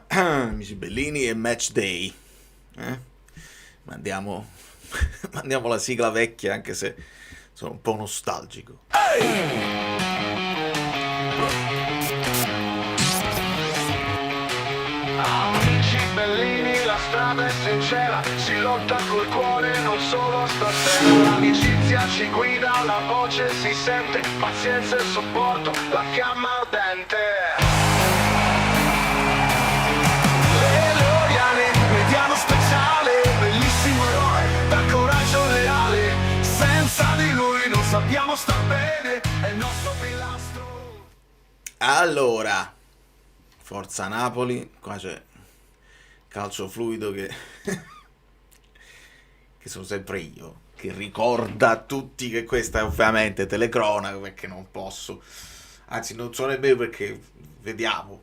Amici bellini, e match day. Eh? Mandiamo, mandiamo la sigla vecchia, anche se sono un po' nostalgico. Amici bellini, la strada è sincera, si lotta col cuore, non solo stasera. L'amicizia ci guida, la voce si sente, pazienza e supporto, la fiamma ardente. Le Loriane, mediano speciale, bellissimo eroe, dal coraggio reale. Senza di lui non sappiamo star bene, è il nostro pilastro. Allora, Forza Napoli, qua c'è calcio fluido che sono sempre io, che ricorda a tutti che questa è ovviamente telecronaca, perché non posso, anzi non so nemmeno perché, vediamo,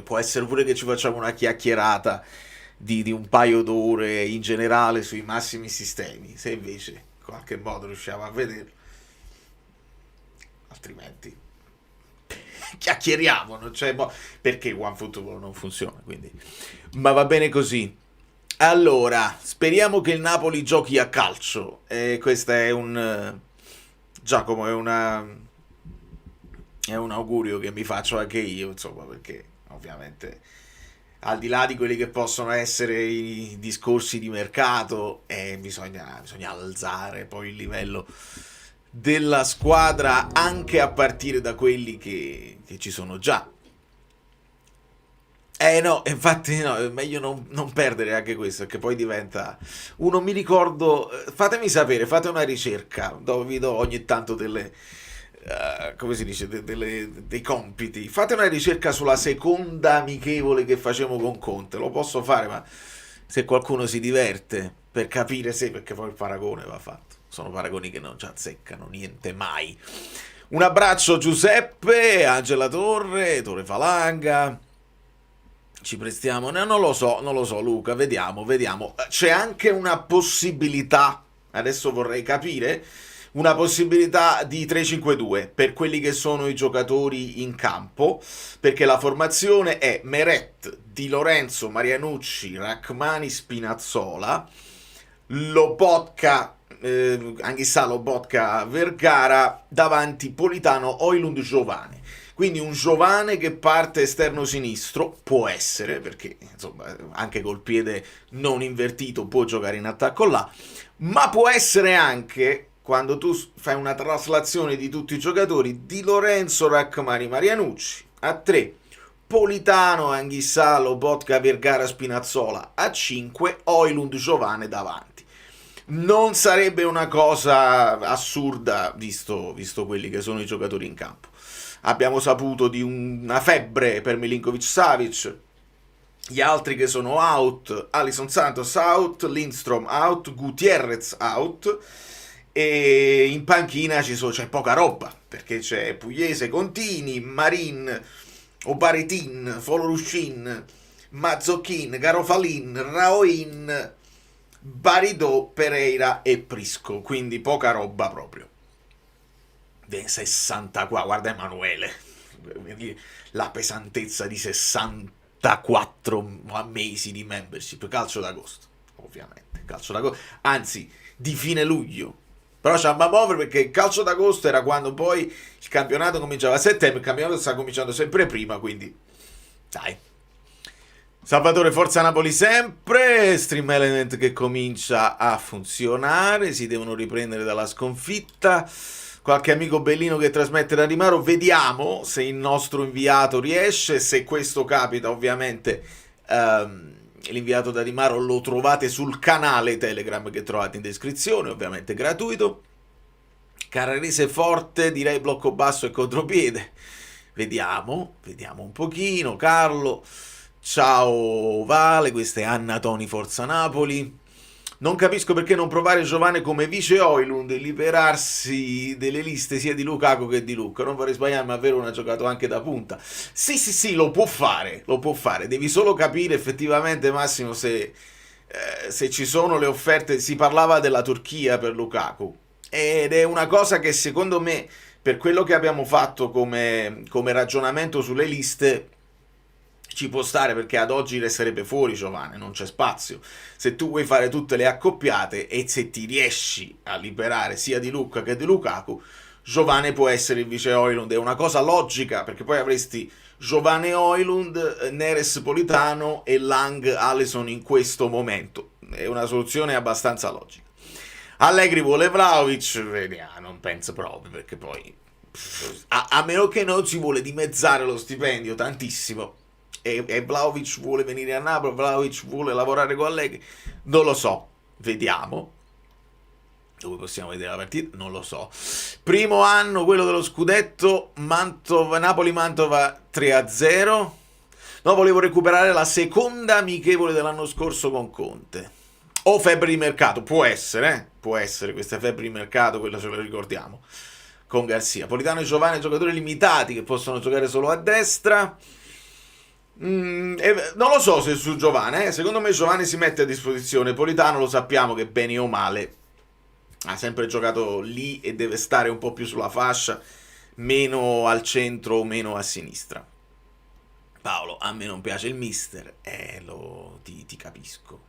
può essere pure che ci facciamo una chiacchierata di un paio d'ore in generale sui massimi sistemi, se invece in qualche modo riusciamo a vederlo, altrimenti chiacchieriamo, non c'è perché OneFootball non funziona, quindi ma va bene così. Allora, speriamo che il Napoli giochi a calcio. Questo è un Giacomo, è un augurio che mi faccio anche io, insomma, perché ovviamente al di là di quelli che possono essere i discorsi di mercato, bisogna alzare poi il livello della squadra anche a partire da quelli che ci sono già. No, infatti no, è meglio non perdere anche questo, perché poi diventa... Uno mi ricordo, fatemi sapere, fate una ricerca, dove vi do ogni tanto delle... come si dice, dei compiti. Fate una ricerca sulla seconda amichevole che facevo con Conte, lo posso fare, ma se qualcuno si diverte per capire se, perché poi il paragone va fatto. Sono paragoni che non ci azzeccano, niente mai. Un abbraccio Giuseppe, Angela Torre Falanga. Ci prestiamo? No, non lo so Luca, vediamo. C'è anche una possibilità, adesso vorrei capire, una possibilità di 3-5-2 per quelli che sono i giocatori in campo, perché la formazione è Meret, Di Lorenzo, Marianucci, Rachmani, Spinazzola, Lobotka, Anghissà, Lobotka, Vergara, davanti Politano, Oilund, Giovane. Quindi un Giovane che parte esterno sinistro, può essere, perché insomma anche col piede non invertito può giocare in attacco là, ma può essere anche, quando tu fai una traslazione di tutti i giocatori, Di Lorenzo, Rachmani, Marianucci, a 3, Politano, Anghissà, Lobotka, Vergara, Spinazzola, a 5, Oilund, Giovane davanti. Non sarebbe una cosa assurda, visto quelli che sono i giocatori in campo. Abbiamo saputo di una febbre per Milinkovic-Savic, gli altri che sono out, Alisson Santos out, Lindstrom out, Gutierrez out, e in panchina c'è poca roba, perché c'è Pugliese, Contini, Marin, Obaritin, Folorushin, Mazzochin, Garofalin, Raoin, Baridò, Pereira e Prisco, quindi poca roba proprio. 60 qua, guarda Emanuele, la pesantezza di 64 mesi di membership, calcio d'agosto, ovviamente, calcio d'agosto, anzi di fine luglio, però c'è a muovere perché il calcio d'agosto era quando poi il campionato cominciava a settembre, il campionato sta cominciando sempre prima, quindi dai. Salvatore, Forza Napoli sempre, Stream Element che comincia a funzionare, si devono riprendere dalla sconfitta. Qualche amico bellino che trasmette da Rimaro, vediamo se il nostro inviato riesce, se questo capita ovviamente l'inviato da Rimaro lo trovate sul canale Telegram che trovate in descrizione, ovviamente gratuito. Carrarese forte, direi blocco basso e contropiede, vediamo un pochino. Carlo, ciao Vale, questa è Anna Toni Forza Napoli. Non capisco perché non provare Giovane come vice Oilund e liberarsi delle liste sia di Lukaku che di Luca. Non vorrei sbagliare, ma Verona ha giocato anche da punta. Sì, lo può fare. Devi solo capire effettivamente, Massimo, se ci sono le offerte. Si parlava della Turchia per Lukaku. Ed è una cosa che secondo me, per quello che abbiamo fatto come ragionamento sulle liste, ci può stare, perché ad oggi resterebbe fuori Giovane, non c'è spazio. Se tu vuoi fare tutte le accoppiate e se ti riesci a liberare sia di Lucca che di Lukaku, Giovane può essere il vice Højlund. È una cosa logica, perché poi avresti Giovane Højlund, Neres Politano e Lang Alisson in questo momento. È una soluzione abbastanza logica. Allegri vuole Vlahovic, vediamo, non penso proprio, perché poi a meno che non si vuole dimezzare lo stipendio tantissimo e Vlahovic vuole venire a Napoli, Vlahovic vuole lavorare con Allegri, non lo so, vediamo. Dove possiamo vedere la partita? Non lo so. Primo anno, quello dello scudetto, Napoli-Mantova 3-0. No, volevo recuperare la seconda amichevole dell'anno scorso con Conte. O febbre di mercato, può essere questa febbre di mercato, quella ce la ricordiamo, con Garcia. Politano e Giovane, giocatori limitati che possono giocare solo a destra. Non lo so se su Giovane, secondo me Giovane si mette a disposizione. Politano lo sappiamo che bene o male ha sempre giocato lì e deve stare un po' più sulla fascia, meno al centro o meno a sinistra. Paolo, a me non piace il mister, ti capisco.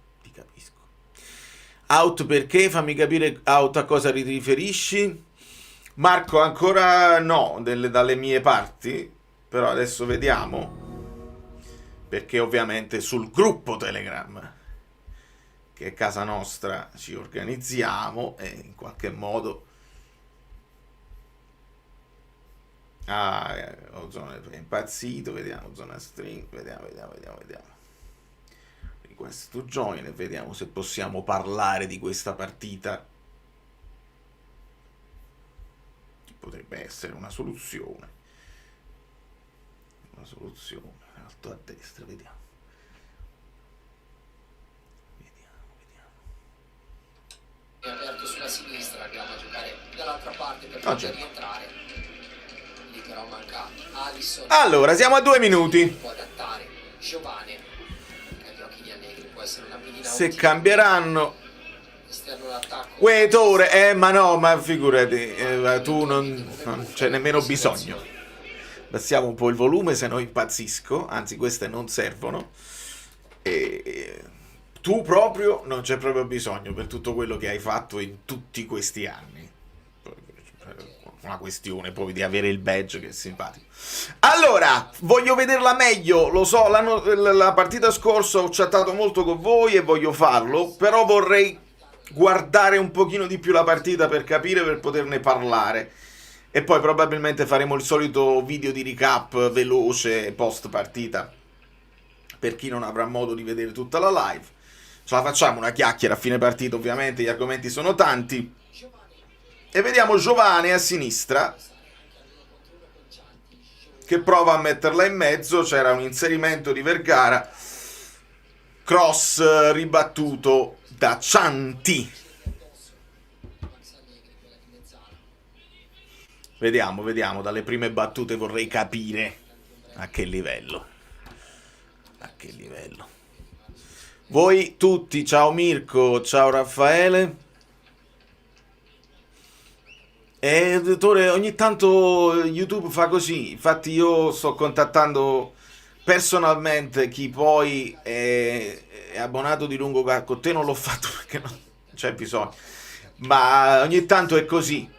Out perché? Fammi capire out a cosa ti riferisci. Marco, ancora no, dalle mie parti, però adesso vediamo, perché ovviamente sul gruppo Telegram, che è casa nostra, ci organizziamo e in qualche modo Ozone è impazzito, vediamo zona string, vediamo request to join e vediamo se possiamo parlare di questa partita. Potrebbe essere una soluzione alto a destra, vediamo. È aperto sulla sinistra, andiamo a giocare dall'altra parte per poter rientrare. Lì però manca Alisson. Allora, siamo a 2 minuti. Può adattare Giovane. Agli occhi di Allegri può essere una pedina. Se cambieranno esterno l'attacco. Uè, Tore, ma figurati, tu non c'è nemmeno bisogno. Bassiamo un po' il volume, se no impazzisco. Anzi, queste non servono. Tu proprio non c'è proprio bisogno per tutto quello che hai fatto in tutti questi anni. Una questione poi di avere il badge, che è simpatico. Allora, voglio vederla meglio. Lo so, la partita scorsa ho chattato molto con voi e voglio farlo, però vorrei guardare un pochino di più la partita per capire, per poterne parlare. E poi probabilmente faremo il solito video di recap veloce post partita, per chi non avrà modo di vedere tutta la live. Ce la facciamo una chiacchiera a fine partita, ovviamente gli argomenti sono tanti. E vediamo Giovane a sinistra, che prova a metterla in mezzo. C'era un inserimento di Vergara, cross ribattuto da Cianti. Vediamo, dalle prime battute vorrei capire a che livello. Voi tutti, ciao Mirko, ciao Raffaele. Dottore, ogni tanto YouTube fa così, infatti io sto contattando personalmente chi poi è abbonato di lungo con te, non l'ho fatto perché non c'è bisogno, ma ogni tanto è così.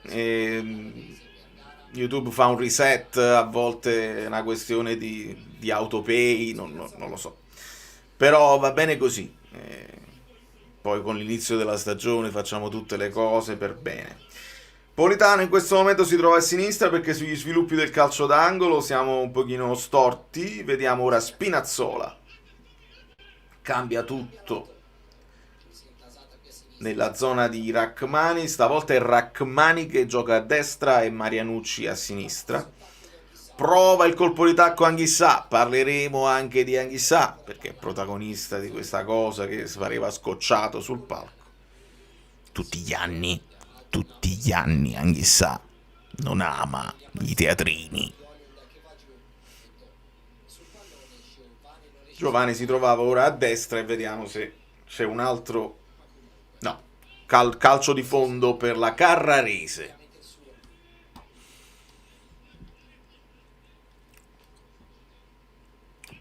YouTube fa un reset, a volte è una questione di autopay, non lo so, però va bene così. Poi con l'inizio della stagione facciamo tutte le cose per bene. Politano in questo momento si trova a sinistra perché sugli sviluppi del calcio d'angolo siamo un pochino storti. Vediamo ora Spinazzola, cambia tutto nella zona di Rachmani. Stavolta è Rachmani che gioca a destra e Marianucci a sinistra. Prova il colpo di tacco Anghissà, parleremo anche di Anghissà perché è protagonista di questa cosa che pareva scocciato sul palco. Tutti gli anni Anghissà non ama i teatrini. Giovane si trovava ora a destra e vediamo se c'è un altro. No, calcio di fondo per la Carrarese.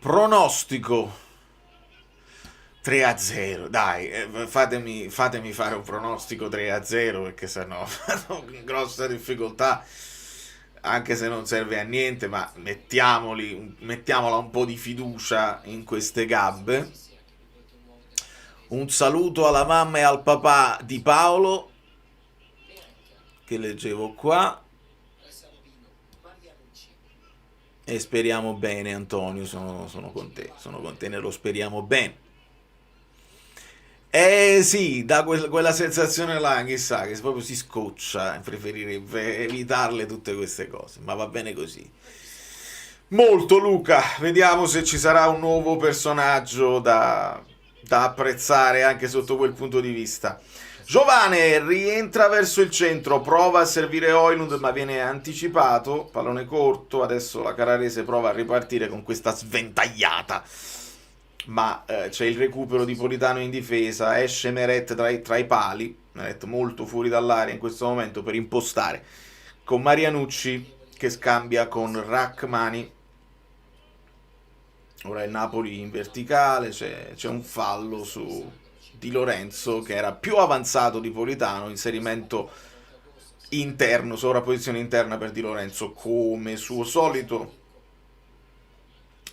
Pronostico 3-0, dai, fatemi fare un pronostico 3-0 perché sennò vado in grossa difficoltà, anche se non serve a niente, ma mettiamola un po' di fiducia in queste gambe. Un saluto alla mamma e al papà di Paolo, che leggevo qua, e speriamo bene, Antonio, sono con te nello speriamo bene. Sì, da quella sensazione là, chissà, che proprio si scoccia, preferirebbe evitarle tutte queste cose, ma va bene così. Molto, Luca, vediamo se ci sarà un nuovo personaggio da apprezzare anche sotto quel punto di vista. Giovane rientra verso il centro, prova a servire Højlund ma viene anticipato, pallone corto, adesso la Carrarese prova a ripartire con questa sventagliata, ma c'è il recupero di Politano in difesa, esce Meret tra i pali, Meret molto fuori dall'area in questo momento per impostare, con Marianucci che scambia con Rachmani. Ora il Napoli in verticale, c'è un fallo su Di Lorenzo che era più avanzato di Politano, inserimento interno, sovrapposizione interna per Di Lorenzo come suo solito.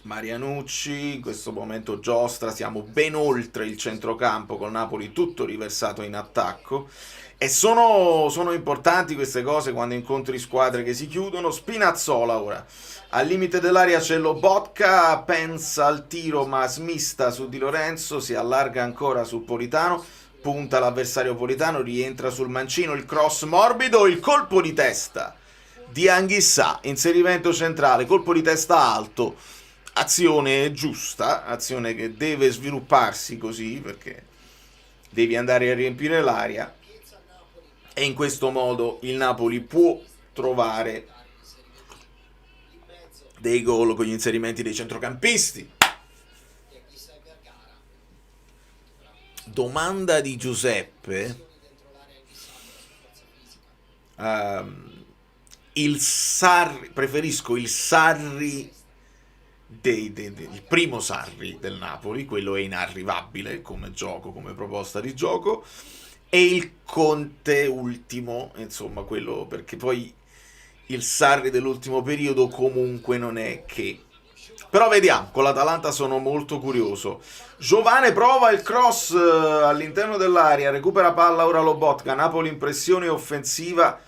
Marianucci, in questo momento giostra, siamo ben oltre il centrocampo con Napoli tutto riversato in attacco e sono importanti queste cose quando incontri squadre che si chiudono. Spinazzola ora, al limite dell'area c'è Lobotka, pensa al tiro ma smista su Di Lorenzo, si allarga ancora su Politano, punta l'avversario Politano, rientra sul mancino, il cross morbido, il colpo di testa di Anghissà, inserimento centrale, colpo di testa alto, azione giusta, azione che deve svilupparsi così perché devi andare a riempire l'area e in questo modo il Napoli può trovare dei gol con gli inserimenti dei centrocampisti. Domanda di Giuseppe. Il Sarri, preferisco il Sarri il primo Sarri del Napoli, quello è inarrivabile come gioco, come proposta di gioco, e il Conte ultimo, insomma quello, perché poi il Sarri dell'ultimo periodo comunque non è che. Però vediamo, con l'Atalanta sono molto curioso. Giovane prova il cross all'interno dell'area, recupera palla ora Lobotka, Napoli in pressione offensiva,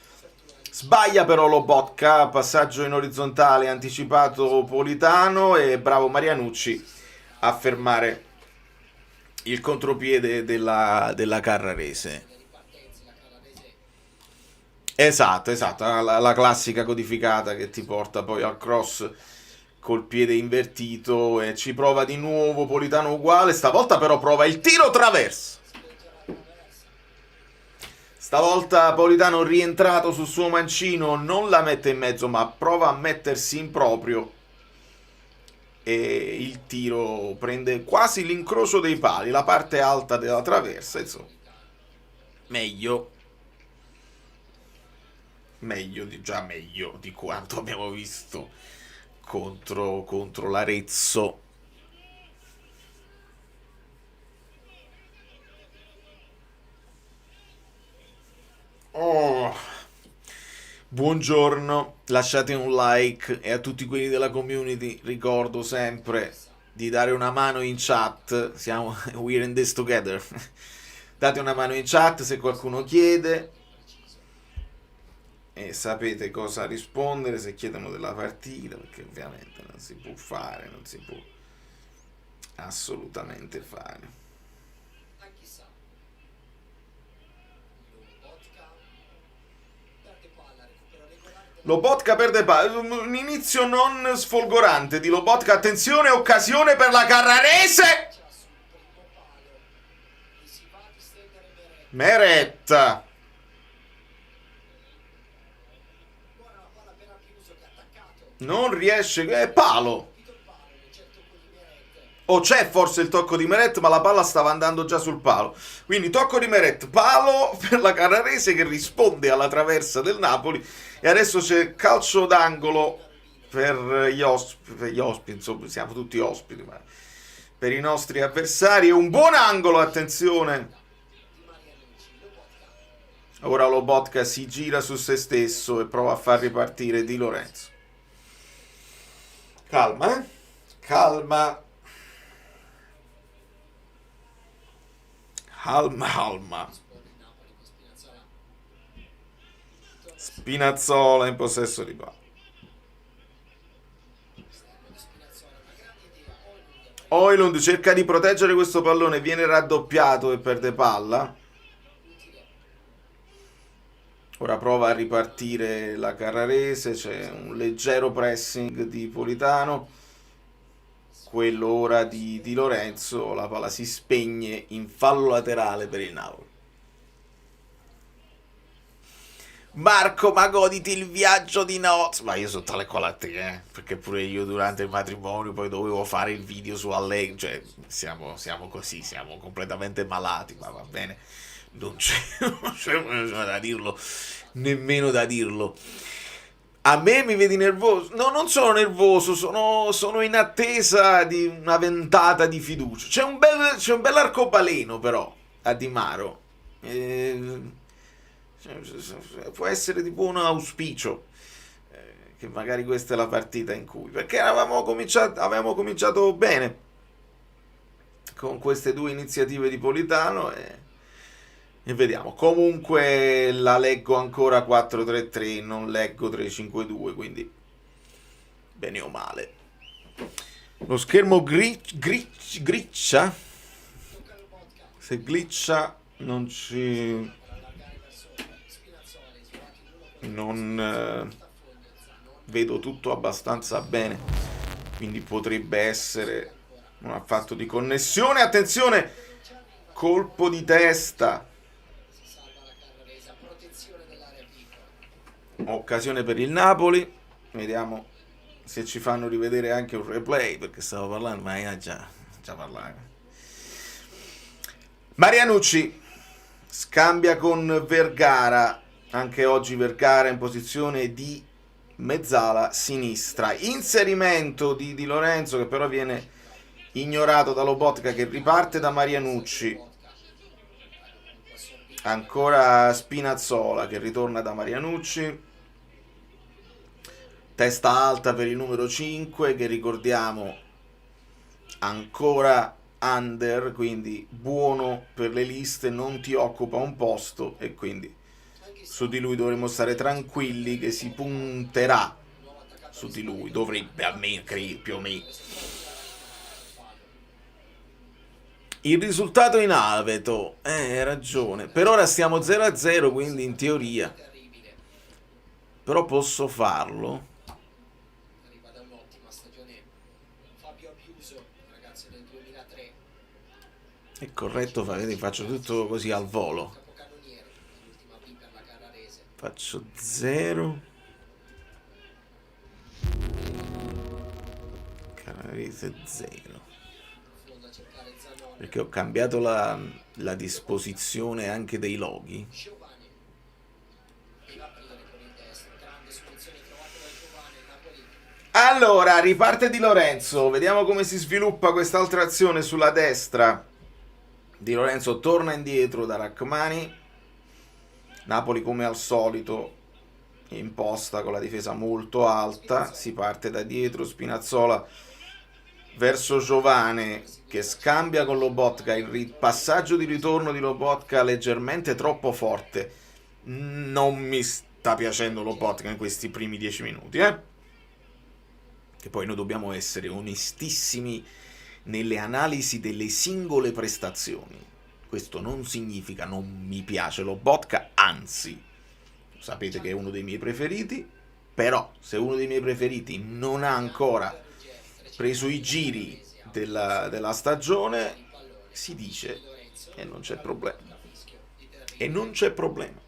sbaglia però Lobotka, passaggio in orizzontale anticipato Politano e bravo Marianucci a fermare il contropiede della Carrarese. Esatto, la classica codificata che ti porta poi al cross col piede invertito e ci prova di nuovo Politano uguale, stavolta però prova il tiro traverso. Stavolta Politano rientrato sul suo mancino, non la mette in mezzo ma prova a mettersi in proprio e il tiro prende quasi l'incrocio dei pali, la parte alta della traversa, insomma. Meglio di quanto abbiamo visto contro l'Arezzo. Buongiorno, lasciate un like e a tutti quelli della community ricordo sempre di dare una mano in chat, we're in this together. Date una mano in chat se qualcuno chiede e sapete cosa rispondere se chiedono della partita, perché ovviamente non si può assolutamente fare. Lobotka perde palla, un inizio non sfolgorante di Lobotka, attenzione, occasione per la Carrarese. Meret. Non riesce, palo. O c'è forse il tocco di Meret, ma la palla stava andando già sul palo. Quindi tocco di Meret, palo per la Carrarese che risponde alla traversa del Napoli. E adesso c'è calcio d'angolo per gli ospiti, insomma, siamo tutti ospiti, ma per i nostri avversari è un buon angolo, attenzione. Ora Lobotka si gira su se stesso e prova a far ripartire Di Lorenzo. Calma, calma. Calma. Spinazzola in possesso di palla. Højlund cerca di proteggere questo pallone, viene raddoppiato e perde palla. Ora prova a ripartire la Carrarese, c'è un leggero pressing di Politano, quello ora di Lorenzo, la palla si spegne in fallo laterale per il Napoli. Marco, ma goditi il viaggio di nozze. Ma io sono tale quale a te, perché pure io durante il matrimonio poi dovevo fare il video su Allegri, cioè siamo così, siamo completamente malati, ma va bene, non c'è da dirlo, nemmeno da dirlo. A me mi vedi nervoso? No, non sono nervoso, sono in attesa di una ventata di fiducia. C'è un bel arcobaleno però a Di Maro. Può essere di buon auspicio che magari questa è la partita in cui, perché avevamo cominciato bene con queste due iniziative di Politano e vediamo. Comunque la leggo ancora 4-3-3, non leggo 3-5-2, quindi bene o male. Lo schermo glitcha, se glitcha non vedo tutto abbastanza bene, quindi potrebbe essere un affatto di connessione. Attenzione, colpo di testa, occasione per il Napoli. Vediamo se ci fanno rivedere anche un replay, perché stavo parlando, ma io già parlavo. Marianucci scambia con Vergara. Anche oggi Vergara in posizione di mezzala sinistra. Inserimento di Lorenzo, che però viene ignorato da Lobotka, che riparte da Marianucci. Ancora Spinazzola che ritorna da Marianucci. Testa alta per il numero 5, che ricordiamo ancora under, quindi buono per le liste, non ti occupa un posto e quindi su di lui dovremmo stare tranquilli che si punterà su di lui, dovrebbe almeno, più o meno. Il risultato in alveto, hai ragione, per ora stiamo 0-0, quindi in teoria, però posso farlo. Arriva da un'ottima stagione Fabio Abiuso, ragazzo del 2003. È corretto, faccio tutto così al volo. Faccio 0. Carrarese 0. Perché ho cambiato la disposizione anche dei loghi. Allora, riparte Di Lorenzo. Vediamo come si sviluppa quest'altra azione sulla destra. Di Lorenzo torna indietro da Rachmani. Napoli come al solito imposta con la difesa molto alta, si parte da dietro, Spinazzola verso Giovane che scambia con Lobotka, il passaggio di ritorno di Lobotka leggermente troppo forte, non mi sta piacendo Lobotka in questi primi 10 minuti, che poi noi dobbiamo essere onestissimi nelle analisi delle singole prestazioni. Questo non significa non mi piace Lobotka, anzi, sapete che è uno dei miei preferiti, però se uno dei miei preferiti non ha ancora preso i giri della stagione, si dice e non c'è problema. E non c'è problema.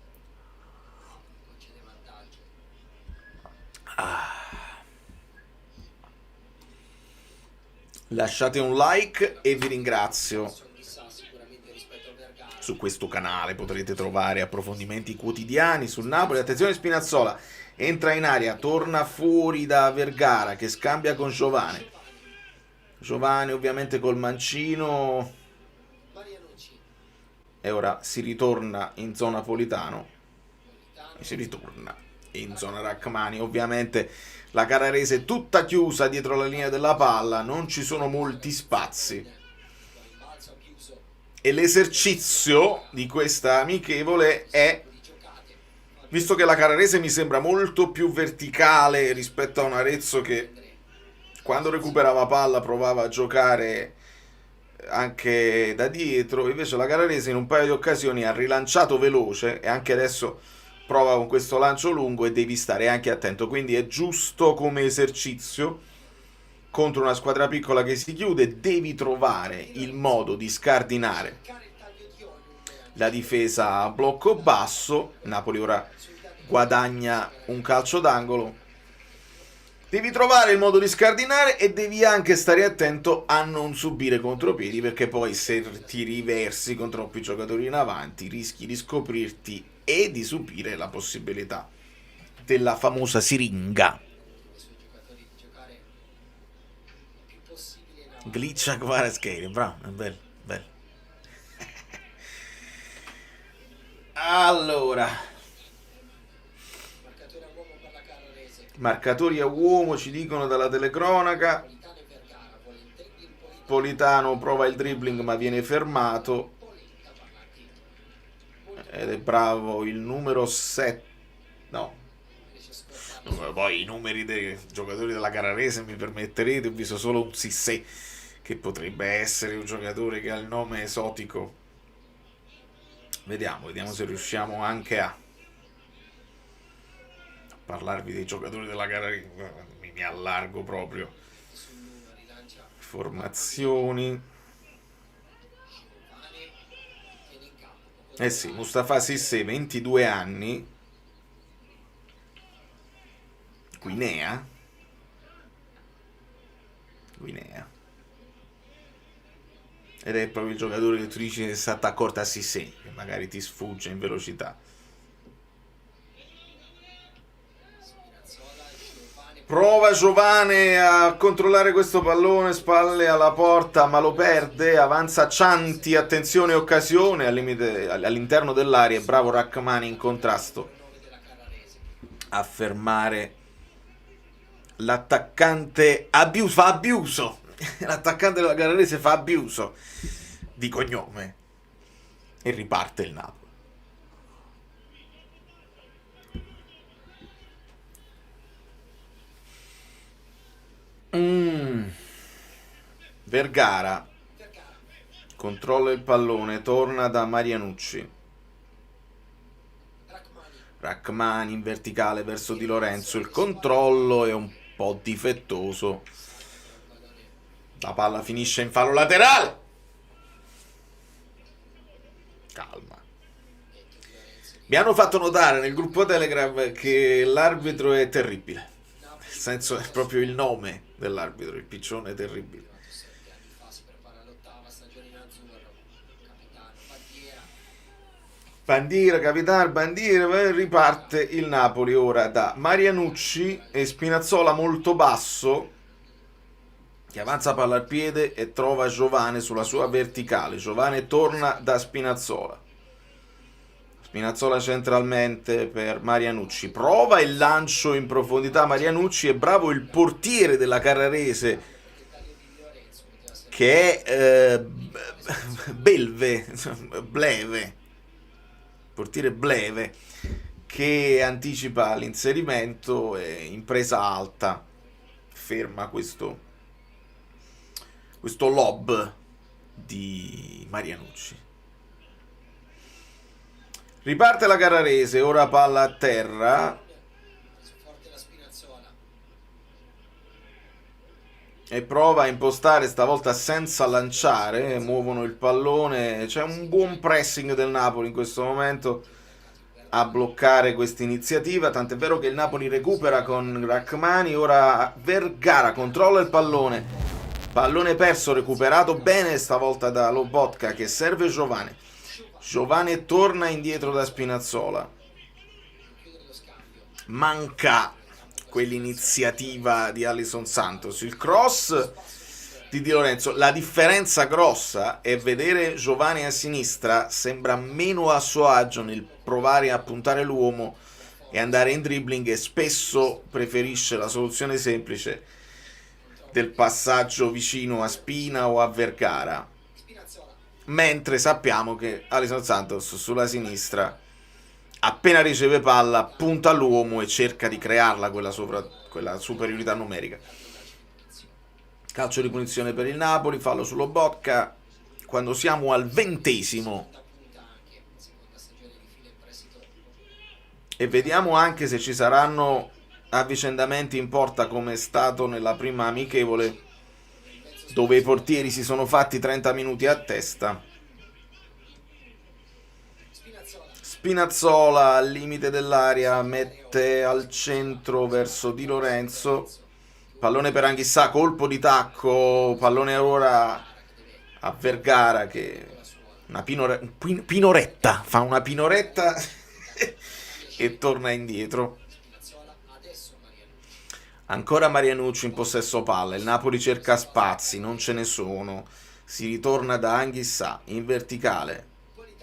Lasciate un like e vi ringrazio. Su questo canale potrete trovare approfondimenti quotidiani sul Napoli. Attenzione Spinazzola, entra in area, torna fuori da Vergara che scambia con Giovane. Giovane ovviamente col mancino e ora si ritorna in zona Politano e si ritorna in zona Rachmani. Ovviamente la Carrarese è tutta chiusa dietro la linea della palla, non ci sono molti spazi e l'esercizio di questa amichevole è, visto che la Carrarese mi sembra molto più verticale rispetto a un Arezzo che quando recuperava palla provava a giocare anche da dietro, invece la Carrarese in un paio di occasioni ha rilanciato veloce e anche adesso prova con questo lancio lungo e devi stare anche attento, quindi è giusto come esercizio contro una squadra piccola che si chiude, devi trovare il modo di scardinare la difesa a blocco basso. Napoli ora guadagna un calcio d'angolo, devi trovare il modo di scardinare e devi anche stare attento a non subire contropiedi, perché poi se ti riversi con troppi giocatori in avanti rischi di scoprirti e di subire la possibilità della famosa siringa. Glitcha Kvaratskhelia, bravo, è bello, bello. Allora, marcatori a uomo ci dicono dalla telecronaca. Politano prova il dribbling ma viene fermato ed è bravo il numero 7. No, poi i numeri dei giocatori della Carrarese, mi permetterete, ho visto solo un Sissé che potrebbe essere un giocatore che ha il nome esotico. Vediamo se riusciamo anche a parlarvi dei giocatori della Carrarese. Mi allargo proprio. Formazioni. Eh sì, Mustafa Sissé, 22 anni, Guinea. Ed è proprio il giocatore che tu dici che è stata accorta a Sissé, che magari ti sfugge in velocità. Prova Giovane a controllare questo pallone, spalle alla porta, ma lo perde. Avanza Cianti, attenzione, occasione al limite, all'interno dell'area. Bravo Rachmani in contrasto a fermare l'attaccante. Fa abuso. L'attaccante della Carrarese fa abuso di cognome e riparte il Napoli. Vergara controlla il pallone, torna da Marianucci. Rachmani in verticale verso Di Lorenzo, il controllo è un po' difettoso, la palla finisce in fallo laterale. Calma. Mi hanno fatto notare nel gruppo Telegram che l'arbitro è terribile, nel senso è proprio il nome dell'arbitro, il piccione terribile. Bandiera, capitano, bandiera, riparte il Napoli ora da Marianucci e Spinazzola molto basso, che avanza palla al piede e trova Giovane sulla sua verticale. Giovane torna da Spinazzola. Spinazzola centralmente per Marianucci. Prova il lancio in profondità Marianucci, è bravo il portiere della Carrarese, che è Bleve. Portiere Bleve, che anticipa l'inserimento e in presa alta ferma questo lob di Marianucci. Riparte la Carrarese, ora palla a terra e prova a impostare stavolta senza lanciare, muovono il pallone, c'è un buon pressing del Napoli in questo momento a bloccare questa iniziativa, tant'è vero che il Napoli recupera con Rachmani. Ora Vergara controlla il pallone perso, recuperato bene stavolta da Lobotka, che serve Giovane torna indietro da Spinazzola, manca quell'iniziativa di Alison Santos. Il cross di Di Lorenzo, la differenza grossa è vedere Giovani a sinistra, sembra meno a suo agio nel provare a puntare l'uomo e andare in dribbling, e spesso preferisce la soluzione semplice del passaggio vicino a Spina o a Vergara, mentre sappiamo che Alison Santos sulla sinistra, appena riceve palla, punta all'uomo e cerca di crearla quella superiorità numerica. Calcio di punizione per il Napoli, fallo su Lobotka, quando siamo al 20°, e vediamo anche se ci saranno avvicendamenti in porta come è stato nella prima amichevole, dove i portieri si sono fatti 30 minuti a testa. Spinazzola al limite dell'area, mette al centro verso Di Lorenzo, pallone per Anghissà, colpo di tacco, pallone ora a Vergara che una pinoretta, fa una pinoretta e torna indietro. Ancora Marianucci in possesso palla, il Napoli cerca spazi, non ce ne sono, si ritorna da Anghissà in verticale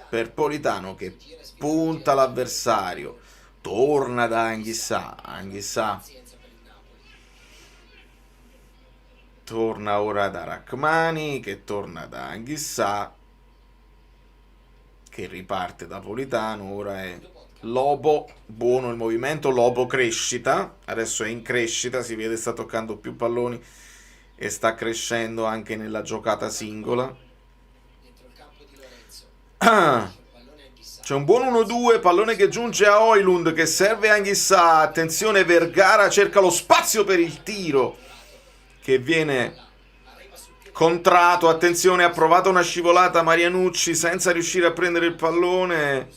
per Politano che punta l'avversario, torna da Anghissà, torna ora da Rachmani che torna da Anghissà, che riparte da Politano, ora è Lobo, buono il movimento, Lobo crescita, adesso è in crescita, si vede sta toccando più palloni e sta crescendo anche nella giocata singola. C'è un buon 1-2, pallone che giunge a Højlund che serve a Anghissà, attenzione Vergara cerca lo spazio per il tiro che viene contratto, attenzione, ha provato una scivolata Marianucci senza riuscire a prendere il pallone,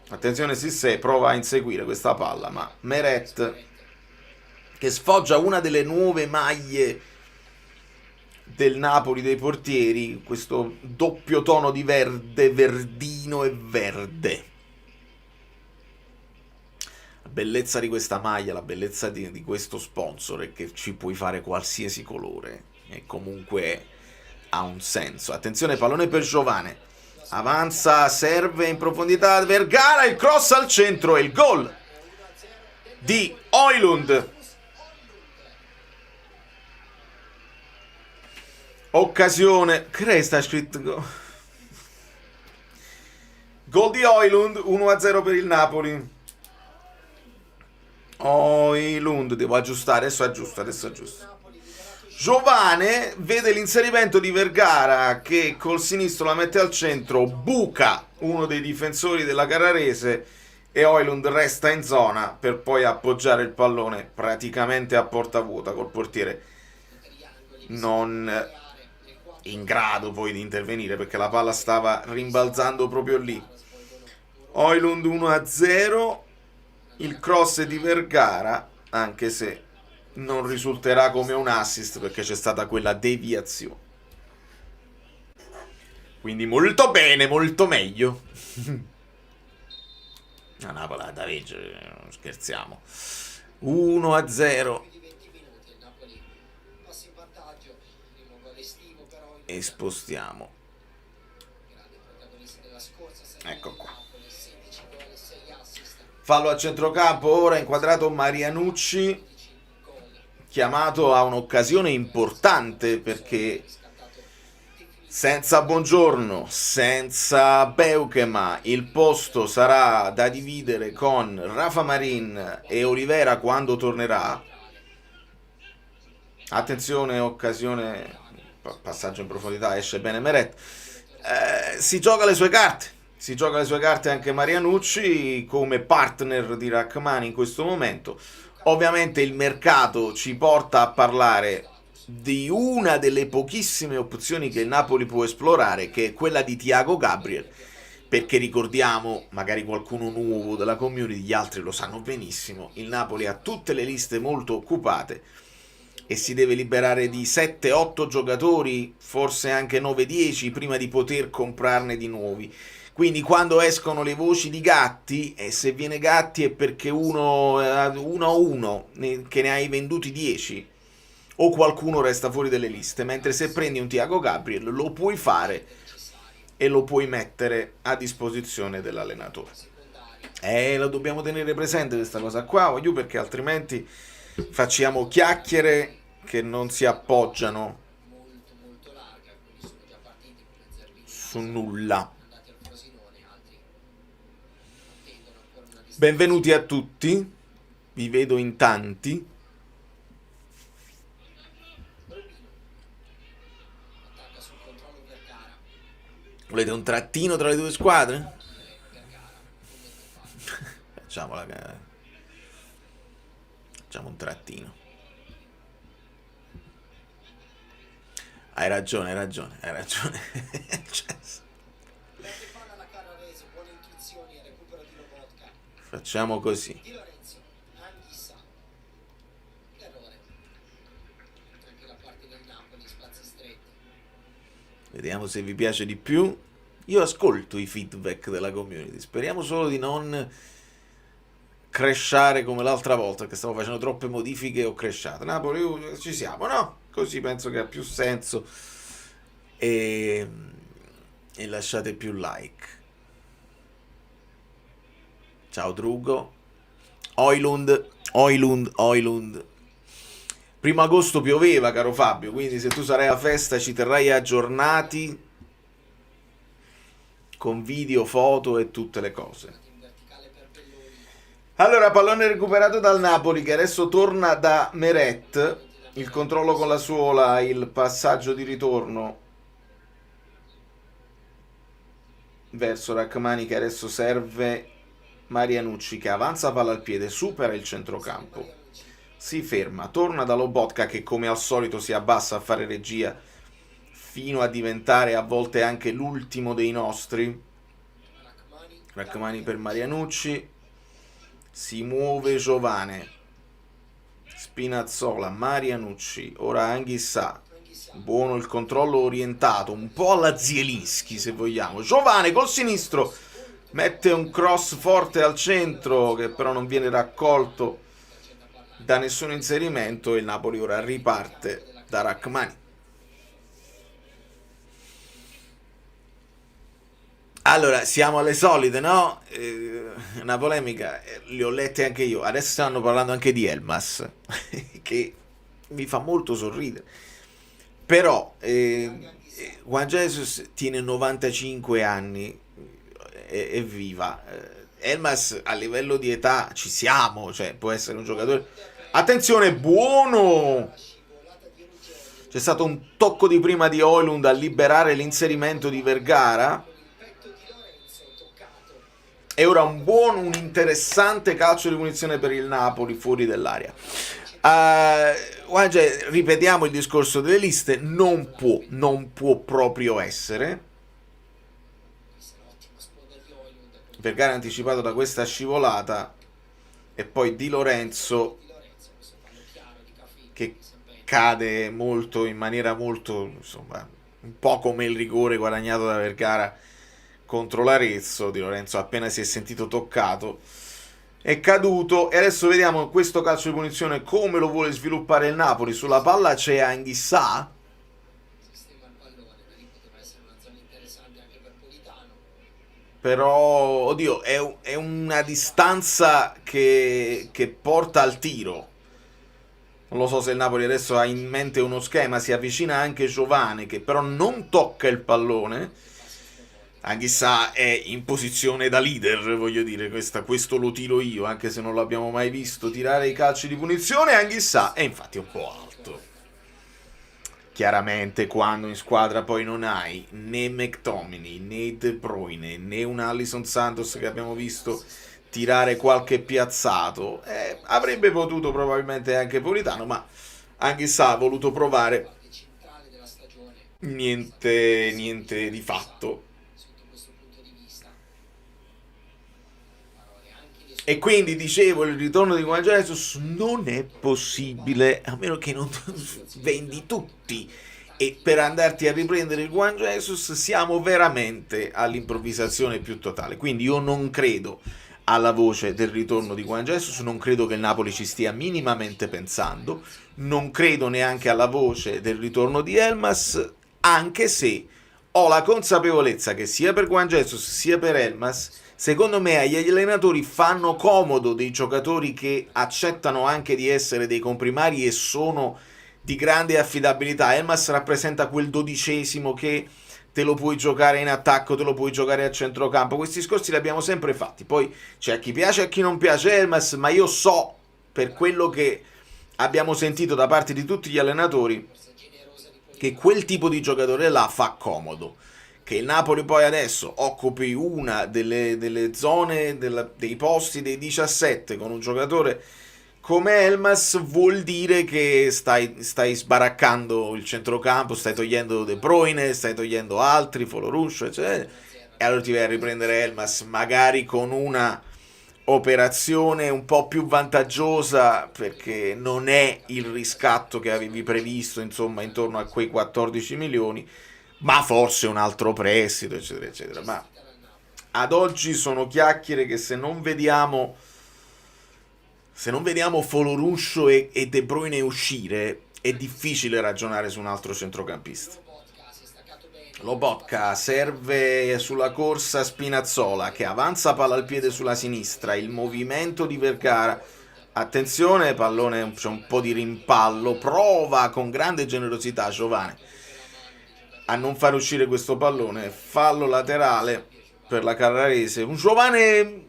attenzione Sissé prova a inseguire questa palla, ma Meret che sfoggia una delle nuove maglie del Napoli dei portieri, questo doppio tono di verde, verdino e verde. La bellezza di questa maglia, la bellezza di questo sponsor è che ci puoi fare qualsiasi colore e comunque ha un senso. Attenzione, pallone per Giovane, avanza, serve in profondità Vergara, il cross al centro e il gol di Højlund. Occasione, Cresta scritto gol di Højlund, 1-0 per il Napoli. Højlund, devo aggiustare, adesso è giusto. Giovane vede l'inserimento di Vergara che col sinistro la mette al centro, buca uno dei difensori della Carrarese e Højlund resta in zona per poi appoggiare il pallone praticamente a porta vuota, col portiere non in grado poi di intervenire perché la palla stava rimbalzando proprio lì. Højlund 1-0, il cross di Vergara, anche se non risulterà come un assist perché c'è stata quella deviazione. Quindi molto bene, molto meglio. Una palla da leggere, non scherziamo. 1-0. E spostiamo. Ecco qua. Fallo a centrocampo, ora inquadrato Marianucci, chiamato a un'occasione importante perché senza Buongiorno, senza Beukema, il posto sarà da dividere con Rafa Marin e Olivera quando tornerà. Attenzione, occasione, passaggio in profondità, esce bene Meret. Si gioca le sue carte anche Marianucci come partner di Rachmani in questo momento. Ovviamente il mercato ci porta a parlare di una delle pochissime opzioni che il Napoli può esplorare, che è quella di Thiago Gabriel, perché ricordiamo, magari qualcuno nuovo della community, gli altri lo sanno benissimo, il Napoli ha tutte le liste molto occupate e si deve liberare di 7-8 giocatori, forse anche 9-10, prima di poter comprarne di nuovi. Quindi quando escono le voci di Gatti, e se viene Gatti è perché uno a uno che ne hai venduti 10, o qualcuno resta fuori dalle liste, mentre se prendi un Thiago Gabriel lo puoi fare e lo puoi mettere a disposizione dell'allenatore. Lo dobbiamo tenere presente questa cosa qua, voglio, perché altrimenti facciamo chiacchiere che non si appoggiano su nulla. Benvenuti a tutti, vi vedo in tanti. Volete un trattino tra le due squadre? Facciamo un trattino. Hai ragione. Facciamo così. Vediamo se vi piace di più. Io ascolto i feedback della community. Speriamo solo di non crashare come l'altra volta, che stavo facendo troppe modifiche e ho crashato. Napoli, ci siamo, no? Così penso che ha più senso. E lasciate più like. Ciao Drugo. Oilund. 1° agosto pioveva, caro Fabio, quindi se tu sarai alla festa ci terrai aggiornati con video, foto e tutte le cose. Allora, pallone recuperato dal Napoli che adesso torna da Meret, il controllo con la suola, il passaggio di ritorno verso Rachmani che adesso serve Marianucci che avanza palla al piede, supera il centrocampo, si ferma, torna da Lobotka che come al solito si abbassa a fare regia fino a diventare a volte anche l'ultimo dei nostri. Rachmani per Marianucci, si muove Giovane, Spinazzola, Marianucci, ora Anghissà, buono il controllo orientato, un po' alla Zielinski se vogliamo. Giovane col sinistro mette un cross forte al centro che però non viene raccolto da nessun inserimento e il Napoli ora riparte da Rachmani. Allora, siamo alle solite, no? Una polemica, li ho lette anche io. Adesso stanno parlando anche di Elmas, che mi fa molto sorridere. Però, Juan Jesus tiene 95 anni, è viva. Elmas a livello di età ci siamo, cioè può essere un giocatore. Attenzione, buono! C'è stato un tocco di prima di Oilund a liberare l'inserimento di Vergara. E ora un interessante calcio di punizione per il Napoli fuori dall'area. Ripetiamo il discorso delle liste, non può proprio essere. Vergara anticipato da questa scivolata e poi Di Lorenzo che cade molto, in maniera molto, insomma, un po' come il rigore guadagnato da Vergara contro l'Arezzo. Di Lorenzo appena si è sentito toccato è caduto e adesso vediamo questo calcio di punizione come lo vuole sviluppare il Napoli. Sulla palla c'è Anghissà, però oddio è una distanza che porta al tiro. Non lo so se il Napoli adesso ha in mente uno schema, si avvicina anche Giovane che però non tocca il pallone. Anghissà è in posizione da leader, voglio dire, questo lo tiro io, anche se non l'abbiamo mai visto tirare i calci di punizione. Anghissà è infatti un po' alto. Chiaramente quando in squadra poi non hai né McTominay, né De Bruyne, né un Alisson Santos che abbiamo visto tirare qualche piazzato, avrebbe potuto probabilmente anche Politano, ma Anghissà ha voluto provare niente di fatto. E quindi dicevo, il ritorno di Juan Jesus non è possibile a meno che non vendi tutti e per andarti a riprendere il Juan Jesus siamo veramente all'improvvisazione più totale. Quindi io non credo alla voce del ritorno di Juan Jesus, non credo che il Napoli ci stia minimamente pensando, non credo neanche alla voce del ritorno di Elmas, anche se ho la consapevolezza che sia per Juan Jesus sia per Elmas, secondo me agli allenatori fanno comodo dei giocatori che accettano anche di essere dei comprimari e sono di grande affidabilità. Elmas rappresenta quel 12esimo che te lo puoi giocare in attacco, te lo puoi giocare a centrocampo. Questi discorsi li abbiamo sempre fatti. Poi c'è a chi piace e a chi non piace Elmas, ma io so, per quello che abbiamo sentito da parte di tutti gli allenatori, che quel tipo di giocatore là fa comodo. Che il Napoli poi adesso occupi una delle zone, dei posti dei 17 con un giocatore come Elmas vuol dire che stai sbaraccando il centrocampo, stai togliendo De Bruyne, stai togliendo altri, Foloruscio, eccetera, e allora ti vai a riprendere Elmas magari con una operazione un po' più vantaggiosa, perché non è il riscatto che avevi previsto, insomma, intorno a quei 14 milioni, ma forse un altro prestito, eccetera, eccetera. Ma ad oggi sono chiacchiere che se non vediamo Foloruscio e De Bruyne uscire, è difficile ragionare su un altro centrocampista. Lobotka serve sulla corsa Spinazzola, che avanza palla al piede sulla sinistra, il movimento di Vergara, attenzione, pallone, c'è un po' di rimpallo, prova con grande generosità Giovane a non far uscire questo pallone, fallo laterale per la Carrarese, un Giovane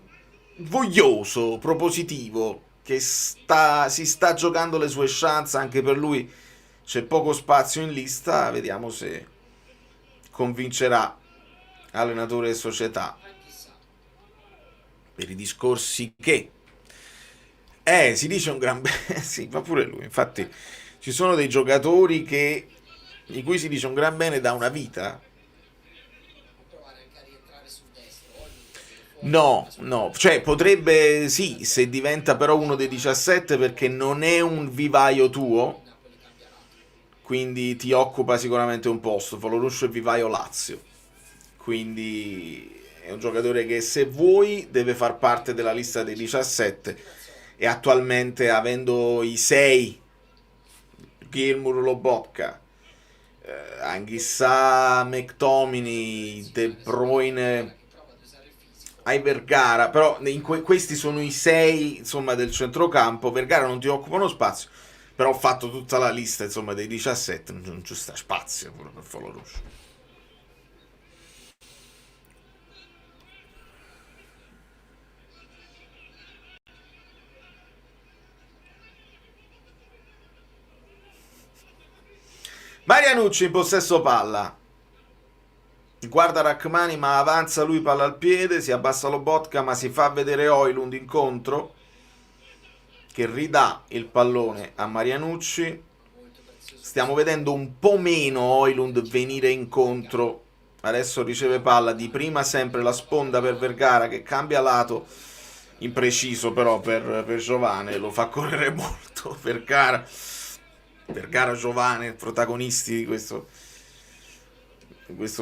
voglioso, propositivo, che si sta giocando le sue chance, anche per lui c'è poco spazio in lista, vediamo se convincerà allenatore e società per i discorsi che si dice un gran bene, sì, fa pure lui, infatti ci sono dei giocatori di cui si dice un gran bene da una vita. No, cioè potrebbe, sì, se diventa però uno dei 17, perché non è un vivaio tuo, quindi ti occupa sicuramente un posto. Foloruscio è vivaio Lazio, quindi è un giocatore che se vuoi deve far parte della lista dei 17, e attualmente, avendo i 6, Gilmour, Lobotka, Anghissà, McTominay, De Bruyne, hai Vergara, però questi sono i 6, insomma, del centrocampo. Vergara non ti occupa uno spazio, però ho fatto tutta la lista, insomma, dei 17, non ci sta spazio pure per Foloruscio. Marianucci in possesso palla, guarda Rachmani ma avanza lui, palla al piede, si abbassa Lobotka ma si fa vedere Højlund incontro, che ridà il pallone a Marianucci. Stiamo vedendo un po' meno Højlund venire incontro, adesso riceve palla, di prima sempre la sponda per Vergara che cambia lato, impreciso però per Giovane, lo fa correre molto Vergara Giovane, protagonisti di questo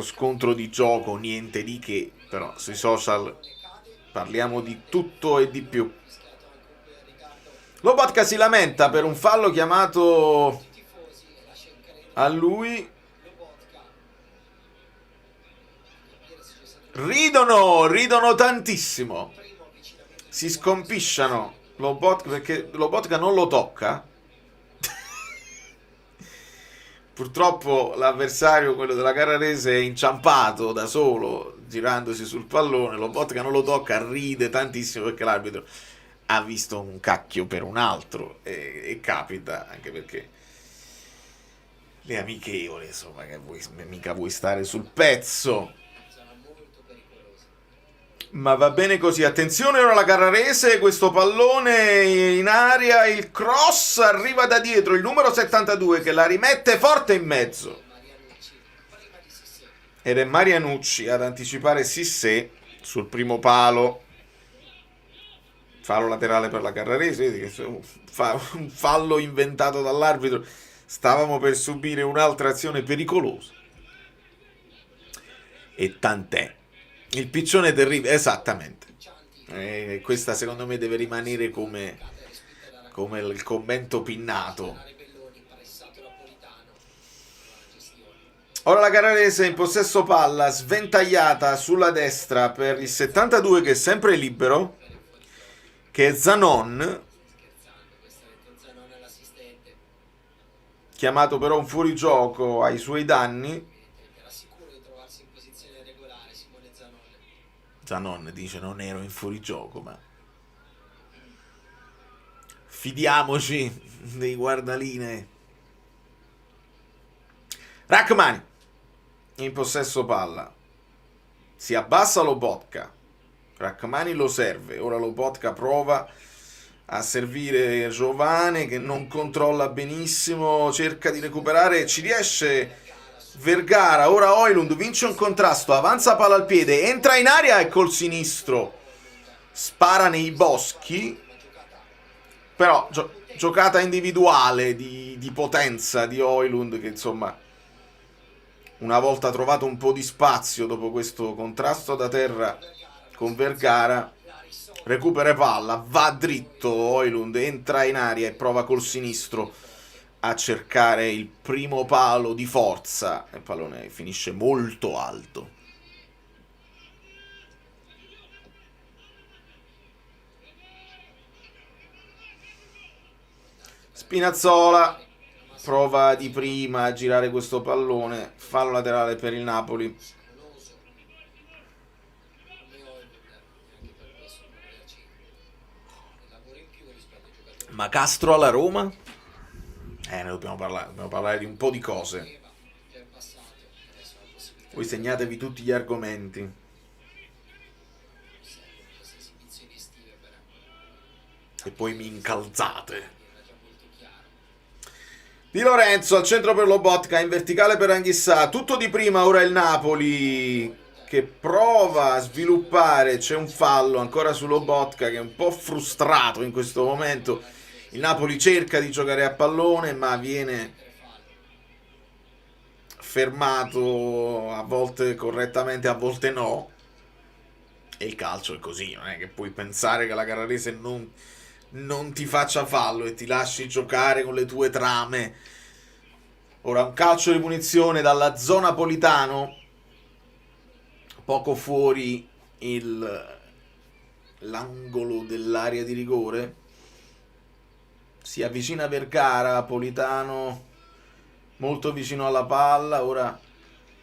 scontro di gioco, niente di che, però sui social parliamo di tutto e di più. Lobotka si lamenta per un fallo chiamato a lui. Ridono tantissimo, si scompisciano Lobotka, perché Lobotka non lo tocca. Purtroppo l'avversario, quello della Carrarese, è inciampato da solo girandosi sul pallone. Lobotka non lo tocca, ride tantissimo perché l'arbitro ha visto un cacchio per un altro, e capita, anche perché le amichevoli, insomma, che mica vuoi stare sul pezzo. Ma va bene così, attenzione ora la Carrarese, questo pallone in aria, il cross arriva da dietro, il numero 72 che la rimette forte in mezzo, ed è Marianucci ad anticipare Cissé sul primo palo. Fallo laterale per la Carrarese, un fallo inventato dall'arbitro stavamo per subire un'altra azione pericolosa. E tant'è. Il piccione terribile, esattamente. Questa secondo me deve rimanere come il commento pinnato. Ora la Carrarese in possesso palla, sventagliata sulla destra per il 72 che è sempre libero, che è Zanon, chiamato però un fuorigioco ai suoi danni. Zanon dice non ero in fuorigioco, ma fidiamoci dei guardaline. Rachmani in possesso palla, si abbassa Lobotka, Rachmani lo serve, ora Lobotka prova a servire Giovane che non controlla benissimo, cerca di recuperare, ci riesce Vergara, ora Højlund vince un contrasto, avanza palla al piede, entra in aria e col sinistro spara nei boschi, però giocata individuale di potenza di Højlund che insomma una volta trovato un po' di spazio dopo questo contrasto da terra con Vergara recupera palla, va dritto Højlund, entra in aria e prova col sinistro a cercare il primo palo di forza e il pallone finisce molto alto. Spinazzola prova di prima a girare questo pallone, fallo laterale per il Napoli. Ma Castro alla Roma? Ne dobbiamo parlare di un po' di cose. Voi segnatevi tutti gli argomenti. E poi mi incalzate. Di Lorenzo al centro per Lobotka, in verticale per Anghissà, tutto di prima, ora il Napoli che prova a sviluppare, c'è un fallo ancora su Lobotka che è un po' frustrato in questo momento, il Napoli cerca di giocare a pallone ma viene fermato a volte correttamente, a volte no, e il calcio è così, non è che puoi pensare che la Carrarese non ti faccia fallo e ti lasci giocare con le tue trame. Ora un calcio di punizione dalla zona Politano, poco fuori l'angolo dell'area di rigore, si avvicina Vergara, Politano molto vicino alla palla, ora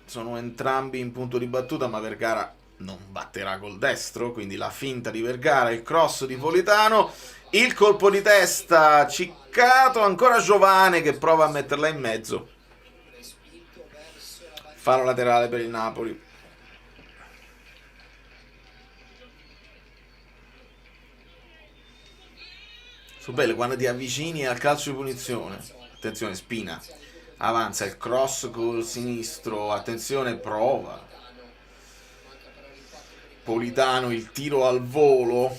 sono entrambi in punto di battuta ma Vergara non batterà col destro, quindi la finta di Vergara, il cross di Politano, il colpo di testa ciccato, ancora Giovane che prova a metterla in mezzo, fallo laterale per il Napoli. Sono belle quando ti avvicini al calcio di punizione. Attenzione, Spina avanza, il cross col sinistro, attenzione, prova Politano, il tiro al volo,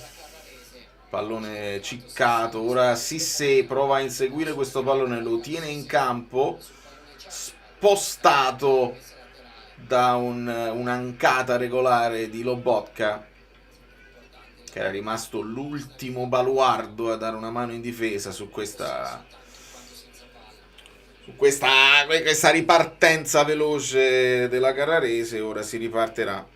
pallone ciccato, ora Cissé prova a inseguire questo pallone, lo tiene in campo, spostato da un'ancata regolare di Lobotka, che era rimasto l'ultimo baluardo a dare una mano in difesa su questa ripartenza veloce della Carrarese. Ora si riparterà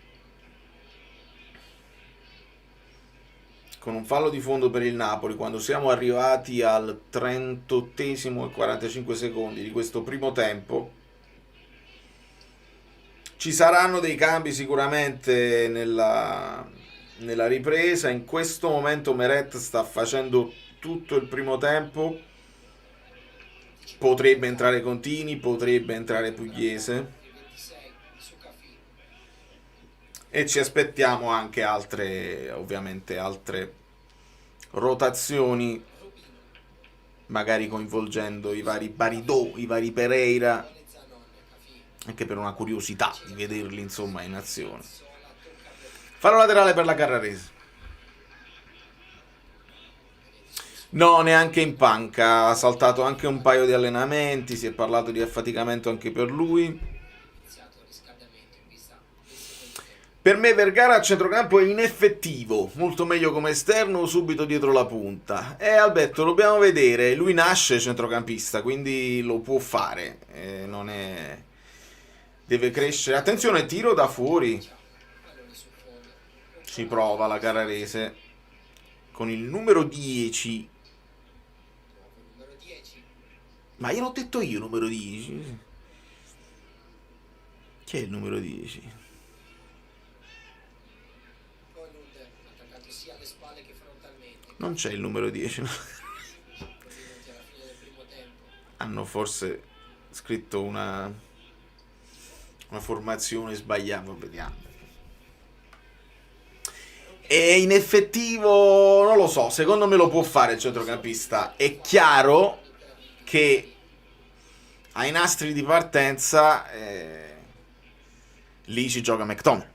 con un fallo di fondo per il Napoli quando siamo arrivati al 38esimo e 45 secondi di questo primo tempo. Ci saranno dei cambi sicuramente nella ripresa. In questo momento Meret sta facendo tutto il primo tempo, potrebbe entrare Contini, potrebbe entrare Pugliese e ci aspettiamo anche altre rotazioni, magari coinvolgendo i vari Baridò, i vari Pereira, anche per una curiosità di vederli insomma in azione. Fallo laterale per la Carrarese. No, neanche in panca, ha saltato anche un paio di allenamenti, si è parlato di affaticamento anche per lui. iniziato il riscaldamento in vista del secondo tempo. Per me Vergara a centrocampo è ineffettivo, molto meglio come esterno subito dietro la punta. Alberto, dobbiamo vedere, lui nasce centrocampista, quindi lo può fare, non è... deve crescere. Attenzione, tiro da fuori, Pallone sul fondo. ci prova la Carrarese con il numero 10. Nuovo numero 10. Ma gliel'ho detto io numero 10. Chi è il numero 10? Højlund attaccato sia alle spalle che frontalmente. Non c'è il numero 10. 2 minuti alla fine del primo tempo. Hanno forse scritto una formazione sbagliata, vediamo. E in effettivo non lo so, secondo me lo può fare il centrocampista. È chiaro che ai nastri di partenza lì ci gioca McTominay,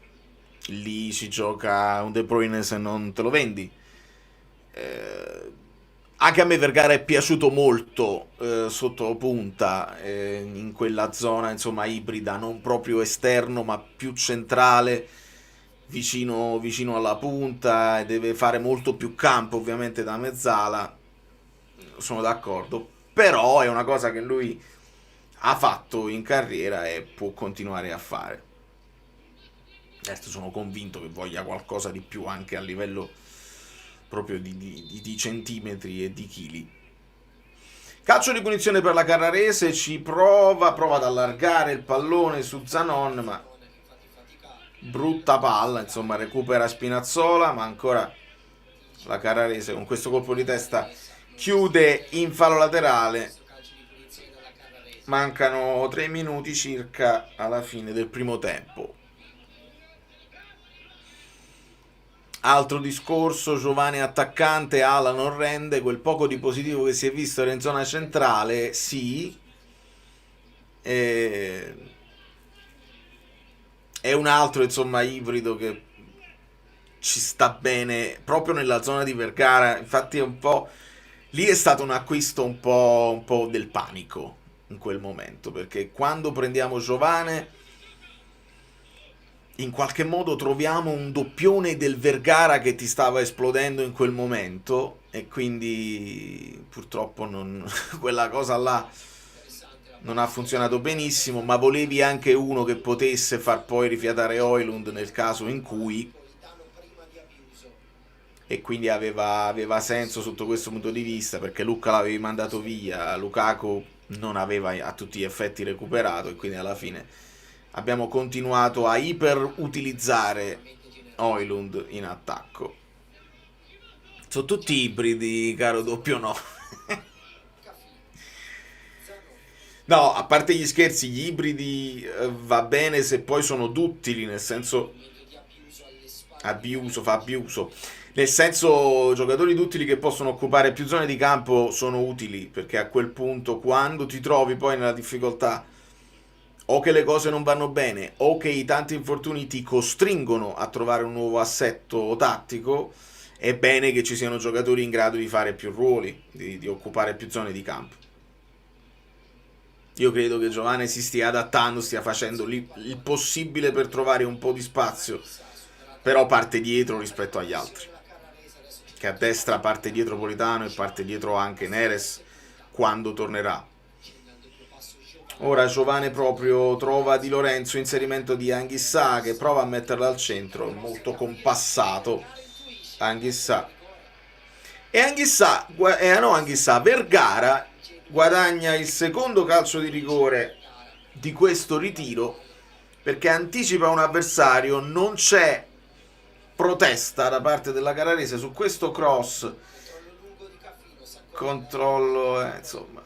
lì ci gioca un De Bruyne se non te lo vendi. Anche a me Vergara è piaciuto molto sotto punta, in quella zona insomma ibrida, non proprio esterno ma più centrale, vicino alla punta, e deve fare molto più campo ovviamente da mezzala, sono d'accordo, però è una cosa che lui ha fatto in carriera e può continuare a fare. Certo, sono convinto che voglia qualcosa di più anche a livello proprio di centimetri e di chili. Calcio di punizione per la Carrarese, ci prova ad allargare il pallone su Zanon, ma Che infatti fatica. brutta palla, insomma recupera Spinazzola, ma ancora la Carrarese con questo colpo di testa chiude in fallo laterale. Questo calcio di punizione dalla Carrarese. Mancano 3 minuti circa alla fine del primo tempo. Altro discorso, Giovane attaccante, ala non rende, quel poco di positivo che si è visto era in zona centrale, sì. È un altro, insomma, ibrido che ci sta bene proprio nella zona di Vergara, infatti è un po'... lì è stato un acquisto un po' del panico in quel momento, perché quando prendiamo Giovane in qualche modo troviamo un doppione del Vergara che ti stava esplodendo in quel momento, e quindi purtroppo quella cosa là non ha funzionato benissimo, ma volevi anche uno che potesse far poi rifiatare Højlund nel caso in cui, Prima di Abiuso. e quindi aveva senso sotto questo punto di vista, perché Lucca l'avevi mandato via, Lukaku non aveva a tutti gli effetti recuperato, e quindi alla fine abbiamo continuato a iperutilizzare Højlund in attacco. Sono tutti ibridi, caro doppio no. No, a parte gli scherzi, gli ibridi va bene se poi sono duttili, nel senso fa abiuso. Nel senso, giocatori duttili che possono occupare più zone di campo sono utili, perché a quel punto, quando ti trovi poi nella difficoltà, o che le cose non vanno bene, o che i tanti infortuni ti costringono a trovare un nuovo assetto tattico, è bene che ci siano giocatori in grado di fare più ruoli, di occupare più zone di campo. Io credo che Giovane si stia adattando, stia facendo il possibile per trovare un po' di spazio, però parte dietro rispetto agli altri, che a destra parte dietro Politano e parte dietro anche Neres quando tornerà. Ora Giovane proprio trova Di Lorenzo, inserimento di Anghissà che prova a metterla al centro, molto compassato Anghissà. E Anghissà, Vergara guadagna il secondo calcio di rigore di questo ritiro, perché anticipa un avversario, non c'è protesta da parte della Carrarese su questo cross, controllo, insomma.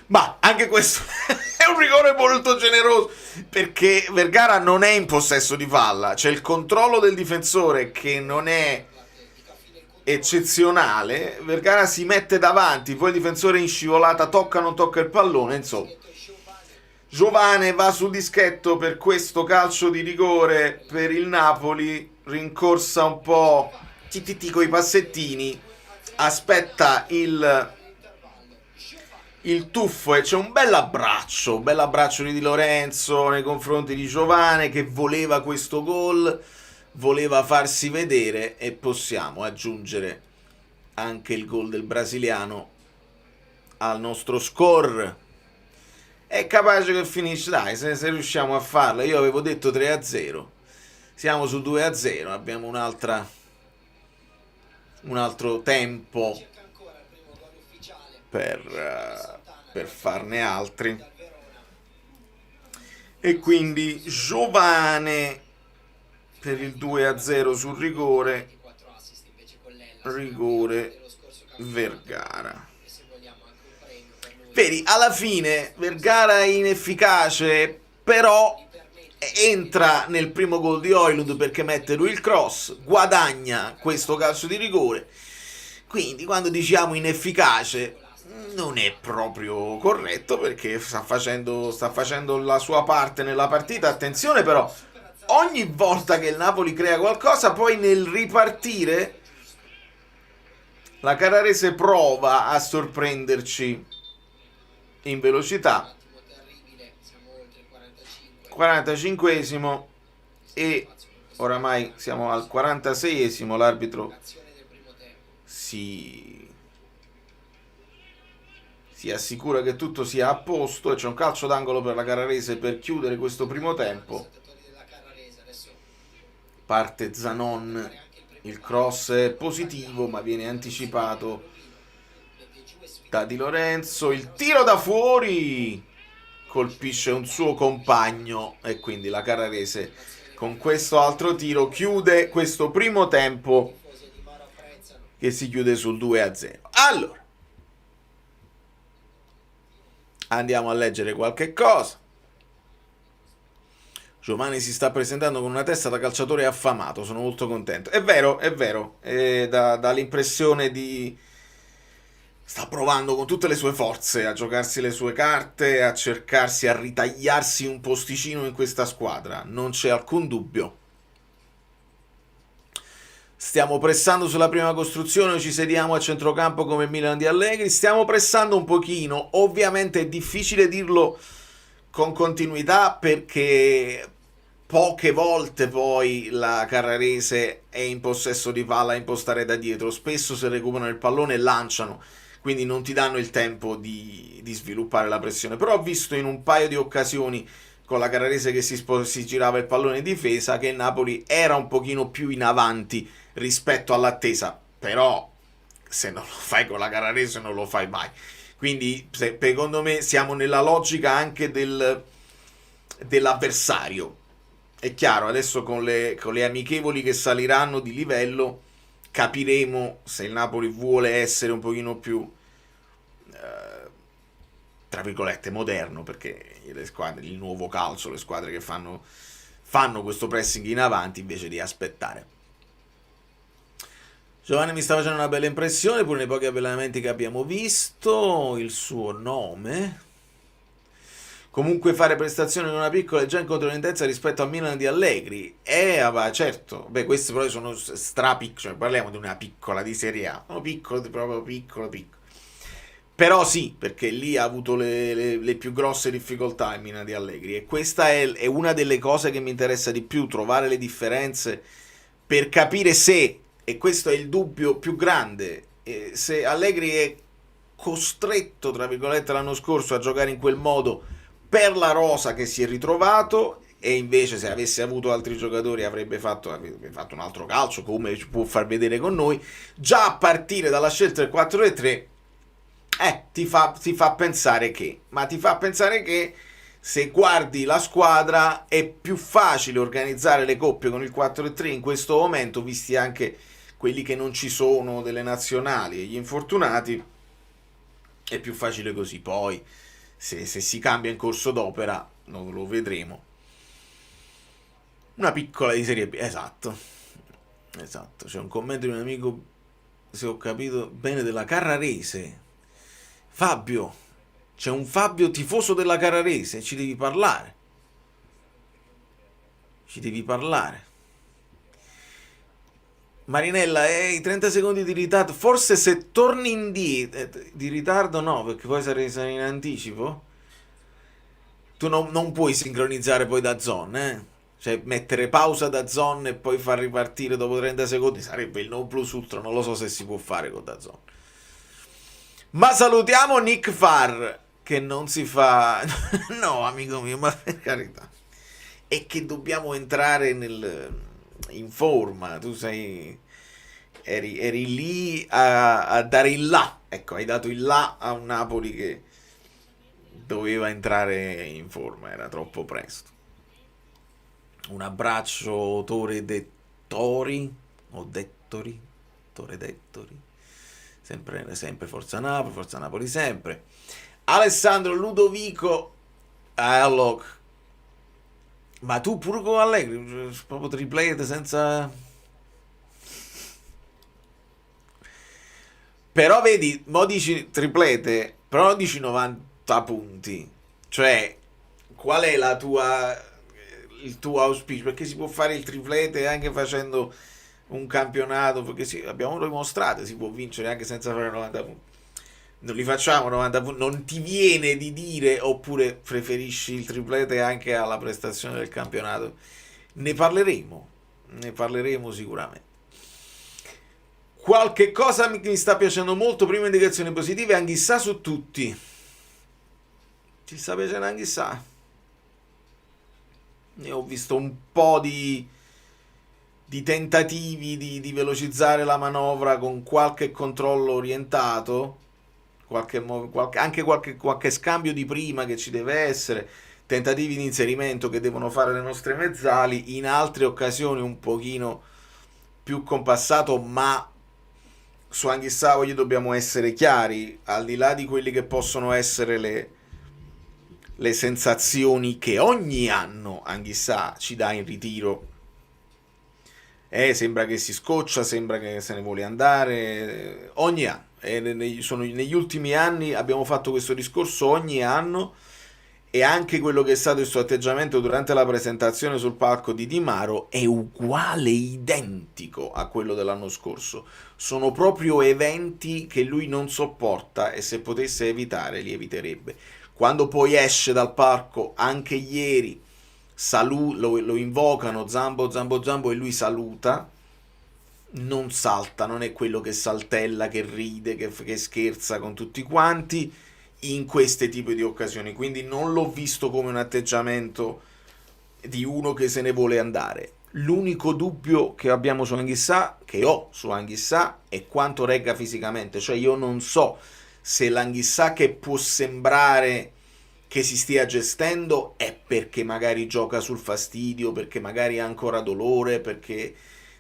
Ma anche questo è un rigore molto generoso, perché Vergara non è in possesso di palla, c'è il controllo del difensore che non è eccezionale, Vergara si mette davanti, poi il difensore in scivolata tocca o non tocca il pallone, insomma. Giovane va sul dischetto per questo calcio di rigore per il Napoli, rincorsa un po' con i passettini, aspetta il tuffo e c'è un bel abbraccio di Di Lorenzo nei confronti di Giovane, che voleva questo gol, voleva farsi vedere, e possiamo aggiungere anche il gol del brasiliano al nostro score. È capace che finisce, dai, se riusciamo a farlo. Io avevo detto 3-0, siamo su 2-0, abbiamo un altro tempo per farne altri, e quindi Giovane per il 2-0 sul rigore Vergara. Vedi, alla fine Vergara è inefficace, però entra nel primo gol di Højlund perché mette lui il cross, guadagna questo calcio di rigore. Quindi quando diciamo inefficace non è proprio corretto, perché sta facendo la sua parte nella partita. Attenzione però, ogni volta che il Napoli crea qualcosa, poi nel ripartire la Carrarese prova a sorprenderci in velocità. 45esimo, e oramai siamo al 46esimo, l'arbitro si assicura che tutto sia a posto e c'è un calcio d'angolo per la Carrarese per chiudere questo primo tempo. Parte Zanon, il cross è positivo ma viene anticipato da Di Lorenzo, il tiro da fuori colpisce un suo compagno, e quindi la Carrarese con questo altro tiro chiude questo primo tempo, che si chiude sul 2-0. Allora, andiamo a leggere qualche cosa. Giovani si sta presentando con una testa da calciatore affamato, sono molto contento. È vero, dà l'impressione di... sta provando con tutte le sue forze a giocarsi le sue carte, a cercarsi, a ritagliarsi un posticino in questa squadra, non c'è alcun dubbio. Stiamo pressando sulla prima costruzione, ci sediamo a centrocampo come il Milan di Allegri, stiamo pressando un pochino, ovviamente è difficile dirlo con continuità perché poche volte poi la Carrarese è in possesso di palla a impostare da dietro, spesso se recuperano il pallone lanciano, quindi non ti danno il tempo di sviluppare la pressione. Però ho visto in un paio di occasioni con la Carrarese che si girava il pallone in difesa che il Napoli era un pochino più in avanti rispetto all'attesa, però se non lo fai con la Carrarese non lo fai mai. Quindi secondo me siamo nella logica anche dell'avversario. È chiaro, adesso con le amichevoli che saliranno di livello capiremo se il Napoli vuole essere un pochino più tra virgolette moderno, perché le squadre, il nuovo calcio, le squadre che fanno questo pressing in avanti invece di aspettare. Giovanni mi sta facendo una bella impressione pure nei pochi allenamenti che abbiamo visto. Il suo nome, comunque fare prestazioni in una piccola è già in controtendenza rispetto al Milan di Allegri. Certo, questi però sono strapiccoli, cioè parliamo di una piccola di Serie A, sono piccolo, proprio piccolo. Però sì, perché lì ha avuto le più grosse difficoltà il Milan di Allegri, e questa è una delle cose che mi interessa di più, trovare le differenze per capire se, e questo è il dubbio più grande, se Allegri è costretto, tra virgolette, l'anno scorso a giocare in quel modo per la rosa che si è ritrovato, e invece se avesse avuto altri giocatori avrebbe fatto un altro calcio, come ci può far vedere con noi, già a partire dalla scelta del 4-3. Ti fa pensare che se guardi la squadra è più facile organizzare le coppie con il 4-3 in questo momento, visti anche quelli che non ci sono delle nazionali e gli infortunati, è più facile così. Poi se si cambia in corso d'opera non lo vedremo. Una piccola di Serie B, esatto, c'è un commento di un amico, se ho capito bene, della Carrarese. Fabio, c'è un Fabio tifoso della Carrarese, ci devi parlare. Marinella, i 30 secondi di ritardo, forse se torni indietro, di ritardo no, perché poi sarei in anticipo. Tu non puoi sincronizzare poi da zone, eh? Cioè mettere pausa da zone e poi far ripartire dopo 30 secondi sarebbe il non plus ultra, non lo so se si può fare con da zone. Ma salutiamo Nick Farr, che non si fa... No, amico mio, ma per carità. È che dobbiamo entrare in forma, tu sei... Eri lì a dare il là, ecco, hai dato il là a un Napoli che doveva entrare in forma, era troppo presto. Un abbraccio Tore Dettori, o Dettori, Tore Dettori, sempre Forza Napoli sempre. Alessandro Ludovico, allora, ma tu pure con Allegri, proprio triplete senza... Però vedi, mo dici triplete, però non dici 90 punti. Cioè, qual è il tuo auspicio? Perché si può fare il triplete anche facendo un campionato, perché abbiamo dimostrato, si può vincere anche senza fare 90 punti. Non li facciamo 90 punti, non ti viene di dire, oppure preferisci il triplete anche alla prestazione del campionato? Ne parleremo sicuramente. Qualche cosa mi sta piacendo molto, prima indicazioni positive, Anghissà su tutti. Ci sta piacendo Anghissà? Ne ho visto un po' di tentativi di velocizzare la manovra con qualche controllo orientato, anche qualche scambio di prima che ci deve essere, tentativi di inserimento che devono fare le nostre mezzali, in altre occasioni un pochino più compassato, ma su Anghissà dobbiamo essere chiari, al di là di quelli che possono essere le sensazioni che ogni anno Anghissà ci dà in ritiro. Sembra che si scoccia, sembra che se ne vuole andare, ogni anno. Negli ultimi anni abbiamo fatto questo discorso ogni anno, e anche quello che è stato il suo atteggiamento durante la presentazione sul palco di Di Maro è uguale, identico a quello dell'anno scorso. Sono proprio eventi che lui non sopporta, e se potesse evitare li eviterebbe. Quando poi esce dal palco, anche ieri lo invocano Zambo e lui saluta, non salta, non è quello che saltella, che ride, che scherza con tutti quanti in queste tipi di occasioni, quindi non l'ho visto come un atteggiamento di uno che se ne vuole andare. L'unico dubbio che abbiamo su Anghissà, che ho su Anghissà, è quanto regga fisicamente. Cioè io non so se l'Anghissà che può sembrare che si stia gestendo è perché magari gioca sul fastidio, perché magari ha ancora dolore, perché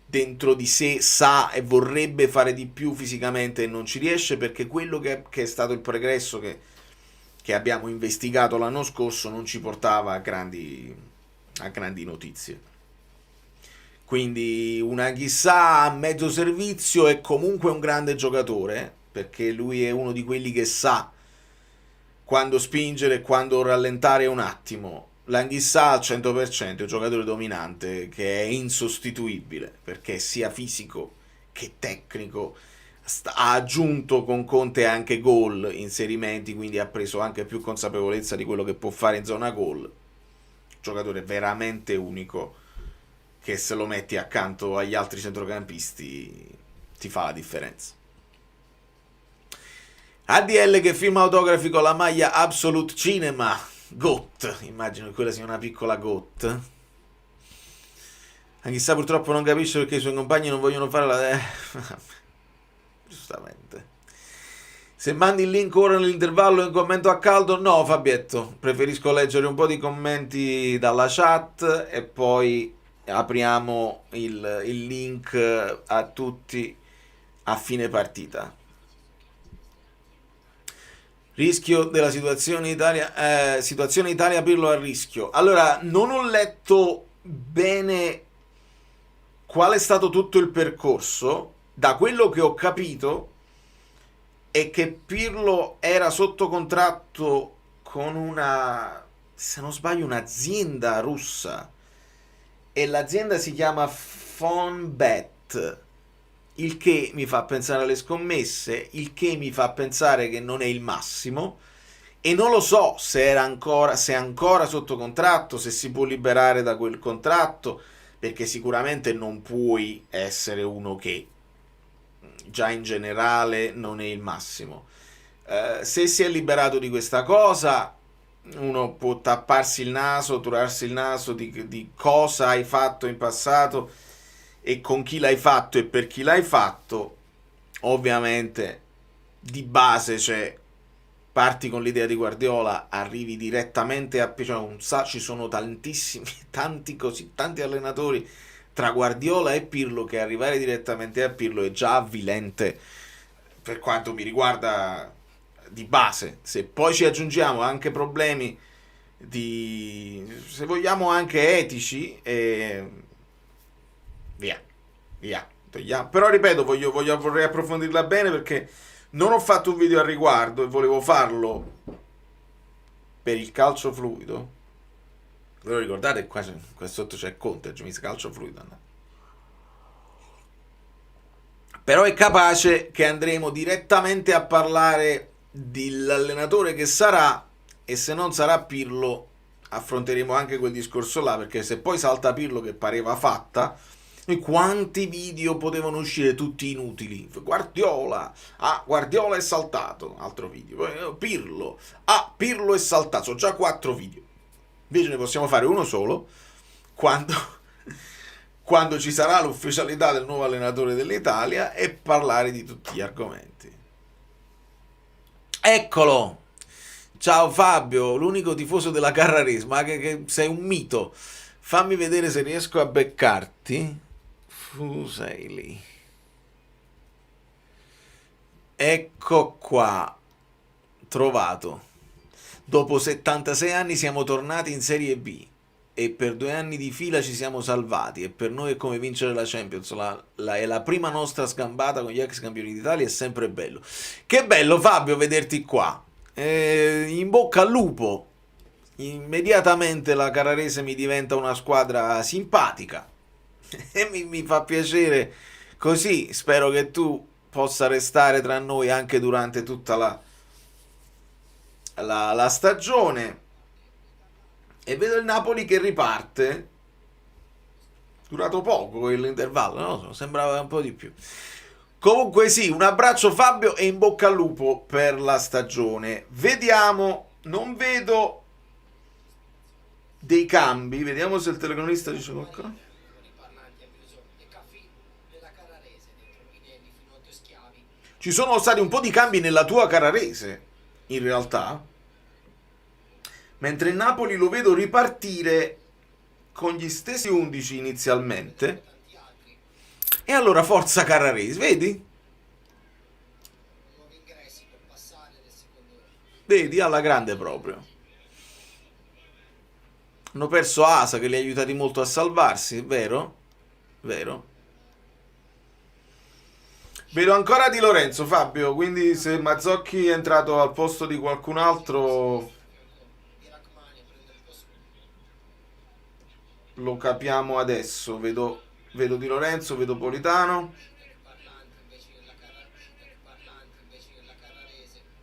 dentro di sé sa e vorrebbe fare di più fisicamente e non ci riesce, perché quello che è stato il progresso che abbiamo investigato l'anno scorso non ci portava a grandi notizie. Quindi una Anghissà a mezzo servizio è comunque un grande giocatore, perché lui è uno di quelli che sa quando spingere e quando rallentare un attimo. L'Anghissà al 100% è un giocatore dominante che è insostituibile, perché sia fisico che tecnico. Ha aggiunto con Conte anche gol, inserimenti, quindi ha preso anche più consapevolezza di quello che può fare in zona gol. Giocatore veramente unico, che se lo metti accanto agli altri centrocampisti ti fa la differenza. ADL che firma autografi con la maglia Absolute Cinema GOAT, immagino che quella sia una piccola GOAT. Anch'issa purtroppo non capisce perché i suoi compagni non vogliono fare la... Giustamente. Se mandi il link ora nell'intervallo in commento a caldo, no Fabietto, preferisco leggere un po' di commenti dalla chat e poi apriamo il link a tutti a fine partita. Rischio della situazione Italia, situazione Italia, Pirlo a rischio. Allora, non ho letto bene qual è stato tutto il percorso. Da quello che ho capito è che Pirlo era sotto contratto con una, se non sbaglio, un'azienda russa, e l'azienda si chiama Fonbet, il che mi fa pensare alle scommesse, il che mi fa pensare che non è il massimo, e non lo so se è ancora sotto contratto, se si può liberare da quel contratto, perché sicuramente non puoi essere uno che già in generale non è il massimo. Se si è liberato di questa cosa, uno può tapparsi il naso, turarsi il naso di cosa hai fatto in passato e con chi l'hai fatto e per chi l'hai fatto. Ovviamente di base c'è, parti con l'idea di Guardiola, arrivi direttamente a, cioè ci sono tantissimi, tanti allenatori tra Guardiola e Pirlo, che arrivare direttamente a Pirlo è già avvilente per quanto mi riguarda di base. Se poi ci aggiungiamo anche problemi di, se vogliamo, anche etici, via. Però ripeto, vorrei approfondirla bene, perché non ho fatto un video al riguardo e volevo farlo per il calcio fluido. Ve lo ricordate? Qua sotto c'è Conte, Giumis calcio fluido. No? Però è capace che andremo direttamente a parlare dell'allenatore che sarà, e se non sarà Pirlo affronteremo anche quel discorso là, perché se poi salta Pirlo, che pareva fatta, e quanti video potevano uscire tutti inutili. Guardiola è saltato, altro video. Pirlo è saltato, sono già 4 video. Invece ne possiamo fare uno solo quando ci sarà l'ufficialità del nuovo allenatore dell'Italia, e parlare di tutti gli argomenti. Eccolo! Ciao Fabio, l'unico tifoso della Carrarese, ma che sei un mito. Fammi vedere se riesco a beccarti. Sei lì. Ecco qua. Trovato. Dopo 76 anni siamo tornati in Serie B e per 2 anni di fila ci siamo salvati, e per noi è come vincere la Champions. È la prima nostra sgambata con gli ex campioni d'Italia, è sempre bello. Che bello Fabio vederti qua. In bocca al lupo. Immediatamente la Carrarese mi diventa una squadra simpatica e mi fa piacere così. Spero che tu possa restare tra noi anche durante tutta la stagione. E vedo il Napoli che riparte. Durato poco quell'intervallo, non lo so, sembrava un po' di più. Comunque sì, un abbraccio Fabio e in bocca al lupo per la stagione. Vediamo, non vedo dei cambi, vediamo se il telecronista dice qualcosa. Ci sono stati un po' di cambi nella tua Carrarese, in realtà, mentre il Napoli lo vedo ripartire con gli stessi 11 inizialmente. E allora forza Carrarese, vedi? Vedi, alla grande proprio. Hanno perso Asa, che li ha aiutati molto a salvarsi, vero? Vero. Vedo ancora Di Lorenzo, Fabio, quindi se Mazzocchi è entrato al posto di qualcun altro lo capiamo adesso. Vedo Di Lorenzo, vedo Politano.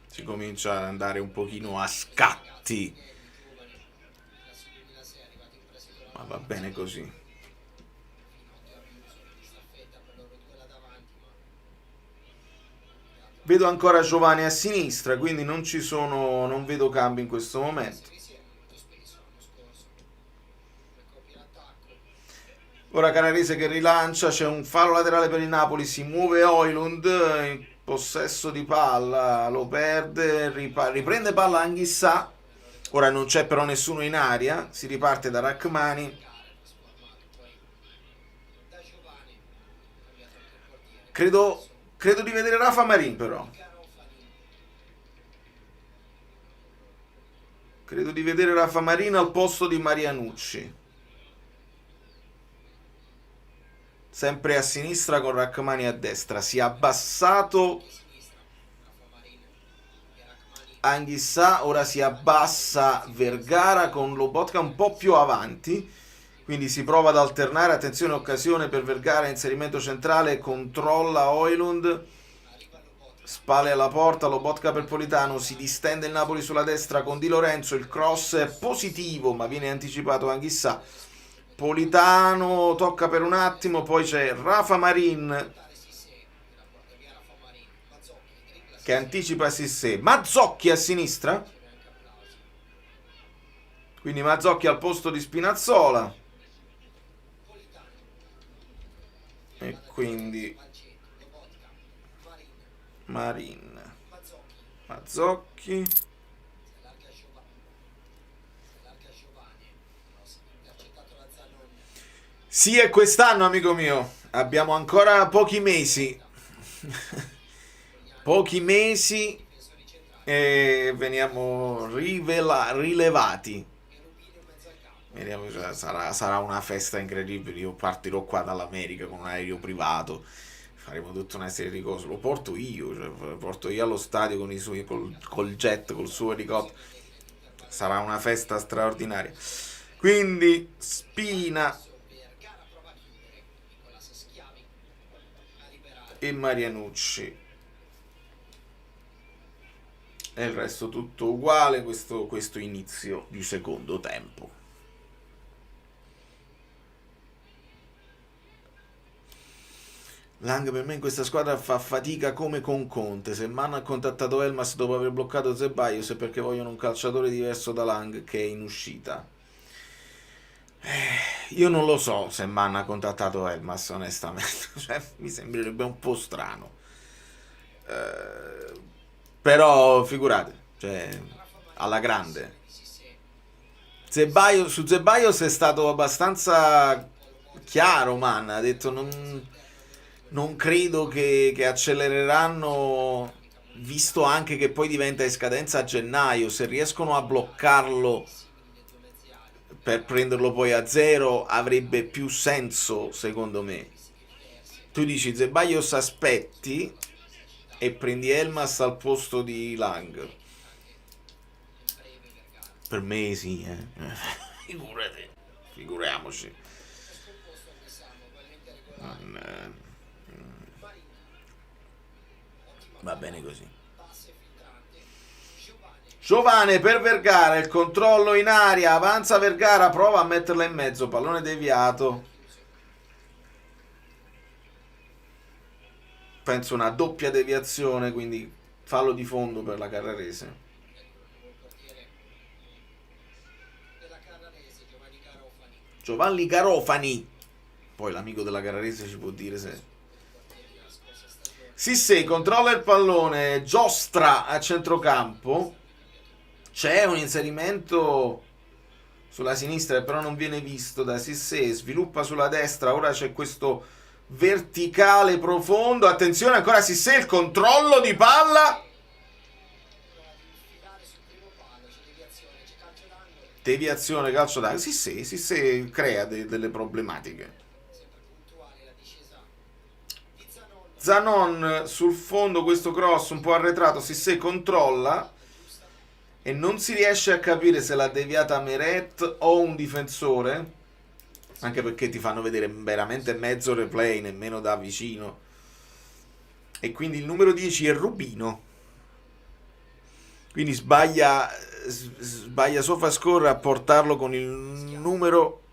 Si comincia ad andare un pochino a scatti, ma va bene così. Vedo ancora Giovanni a sinistra, quindi non vedo cambi in questo momento. Ora Carrarese che rilancia, c'è un fallo laterale per il Napoli, si muove Højlund in possesso di palla, lo perde, riprende palla Anghissà. Ora non c'è però nessuno in aria, si riparte da Rachmani. Credo di vedere Rafa Marin, però. Credo di vedere Rafa Marin al posto di Marianucci. Sempre a sinistra con Rachmani a destra. Si è abbassato Anghissà, ora si abbassa Vergara con Lobotka un po' più avanti. quindi si prova ad alternare, attenzione, occasione per Vergara, inserimento centrale, controlla Højlund, spalle alla porta, Lobotka per Politano, si distende il Napoli sulla destra con Di Lorenzo, il cross è positivo ma viene anticipato Anghissà, Politano tocca per un attimo, poi c'è Rafa Marin che anticipa Sissé, Mazzocchi a sinistra, quindi Mazzocchi al posto di Spinazzola e quindi Marin, Mazzocchi, sì, è quest'anno, amico mio, abbiamo ancora pochi mesi e veniamo rilevati. Vediamo, sarà una festa incredibile. Io partirò qua dall'America con un aereo privato, faremo tutta una serie di cose, lo porto io, porto io allo stadio con i suoi, col jet, col suo elicottero, sarà una festa straordinaria. Quindi Spina e Marianucci e il resto tutto uguale questo inizio di secondo tempo. Lang per me in questa squadra fa fatica come con Conte. Se Mann ha contattato Elmas dopo aver bloccato Ceballos è perché vogliono un calciatore diverso da Lang che è in uscita. Io non lo so se Mann ha contattato Elmas, onestamente. Cioè, mi sembrerebbe un po' strano. Però figurate, cioè, alla grande. Su Ceballos è stato abbastanza chiaro, Mann. Ha detto non credo che accelereranno, visto anche che poi diventa in scadenza a gennaio. Se riescono a bloccarlo per prenderlo poi a zero avrebbe più senso, secondo me. Tu dici Ceballos aspetti e prendi Elmas al posto di Lang. Per me sì, figuriamoci. Va bene così. Giovane per Vergara, il controllo in aria, avanza Vergara, prova a metterla in mezzo, pallone deviato. Penso una doppia deviazione, quindi fallo di fondo per la Carrarese. Giovanni Garofani. Poi l'amico della Carrarese ci può dire se... Sissé controlla il pallone, giostra a centrocampo, c'è un inserimento sulla sinistra che però non viene visto da Sissé, sviluppa sulla destra, ora c'è questo verticale profondo, attenzione ancora Sissé, il controllo di palla, deviazione, calcio d'angolo. Sissé crea delle problematiche. Zanon sul fondo, questo cross un po' arretrato, Sissé controlla e non si riesce a capire se l'ha deviata Meret o un difensore, anche perché ti fanno vedere veramente mezzo replay, nemmeno da vicino, e quindi il numero 10 è Rubino, quindi sbaglia Sofascore a portarlo con il numero,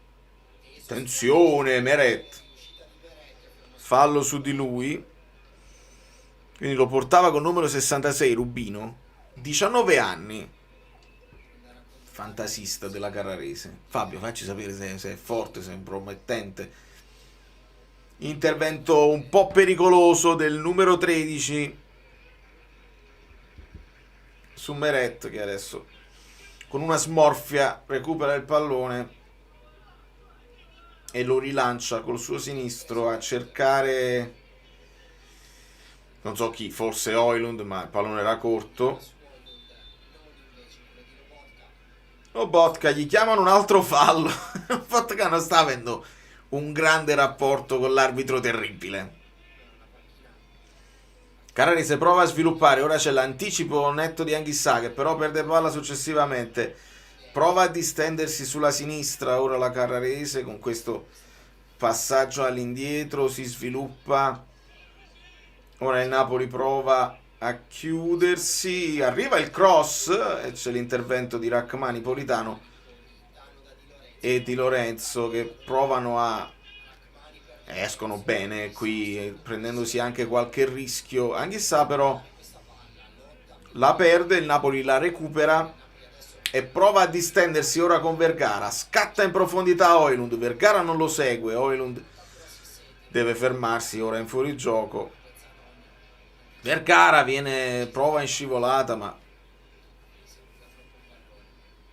attenzione Meret, fallo su di lui. Quindi lo portava con numero 66 Rubino, 19 anni, fantasista della Carrarese. Fabio, facci sapere se è forte, se è promettente. Intervento un po' pericoloso del numero 13 su Meret, che adesso con una smorfia recupera il pallone e lo rilancia col suo sinistro a cercare... non so chi, forse Højlund, ma il pallone era corto. Lobotka, gli chiamano un altro fallo. Lobotka non sta avendo un grande rapporto con l'arbitro, terribile. Carrarese prova a sviluppare, ora c'è l'anticipo netto di Anghissà che però perde palla successivamente. prova a distendersi sulla sinistra ora la Carrarese con questo passaggio all'indietro, si sviluppa. Ora il Napoli prova a chiudersi, arriva il cross e c'è l'intervento di Rachmani, Politano e Di Lorenzo che provano a escono bene qui prendendosi anche qualche rischio, anche sa però la perde, il Napoli la recupera e prova a distendersi ora con Vergara, scatta in profondità Højlund, Vergara non lo segue, Højlund deve fermarsi ora in fuorigioco. Vergara prova in scivolata, ma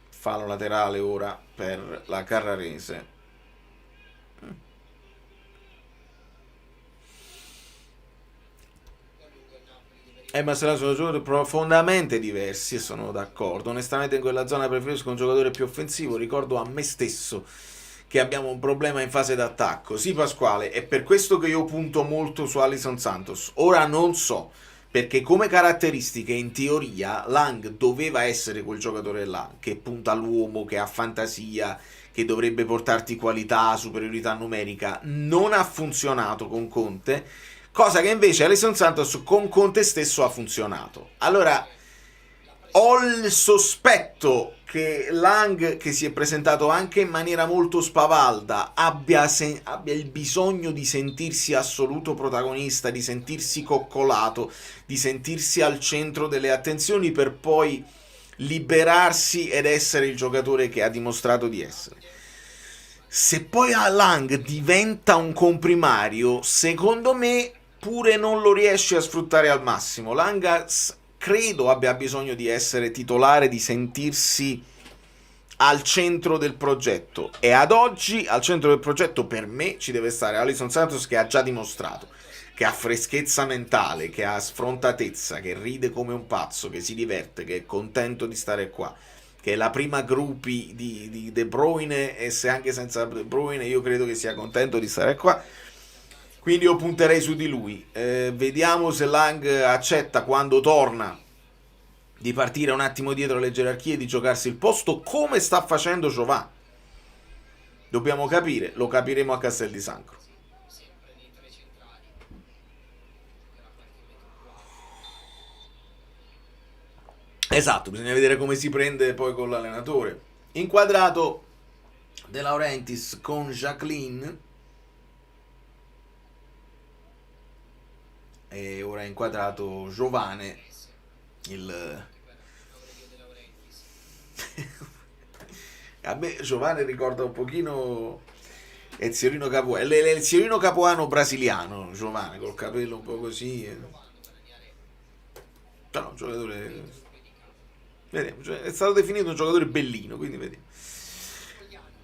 fallo laterale ora per la Carrarese. Ma sono giocatori profondamente diversi e sono d'accordo. Onestamente in quella zona preferisco un giocatore più offensivo. Ricordo a me stesso che abbiamo un problema in fase d'attacco. Sì, Pasquale, è per questo che io punto molto su Alisson Santos. Ora non so, perché come caratteristiche in teoria Lang doveva essere quel giocatore là, che punta all'uomo, che ha fantasia, che dovrebbe portarti qualità, superiorità numerica. Non ha funzionato con Conte, cosa che invece Alisson Santos con Conte stesso ha funzionato. Allora, ho il sospetto che Lang, che si è presentato anche in maniera molto spavalda, abbia il bisogno di sentirsi assoluto protagonista, di sentirsi coccolato, di sentirsi al centro delle attenzioni per poi liberarsi ed essere il giocatore che ha dimostrato di essere. Se poi a Lang diventa un comprimario, secondo me pure non lo riesce a sfruttare al massimo. Lang credo abbia bisogno di essere titolare, di sentirsi al centro del progetto, e ad oggi al centro del progetto per me ci deve stare Alisson Santos, che ha già dimostrato che ha freschezza mentale, che ha sfrontatezza, che ride come un pazzo, che si diverte, che è contento di stare qua, che è la prima groupie di De Bruyne, e se anche senza De Bruyne io credo che sia contento di stare qua. Quindi io punterei su di lui. Vediamo se Lang accetta, quando torna, di partire un attimo dietro le gerarchie, di giocarsi il posto come sta facendo Giovà. Dobbiamo capire, lo capiremo a Castel di Sangro. Esatto, bisogna vedere come si prende poi con l'allenatore. Inquadrato De Laurentiis con Jacqueline. E ora è inquadrato Giovane, a me Giovane ricorda un pochino Eziorino Capuano, l'Eziorino Capuano brasiliano, Giovane, col capello un po' così, però un giocatore, vediamo, è stato definito un giocatore bellino, quindi vediamo.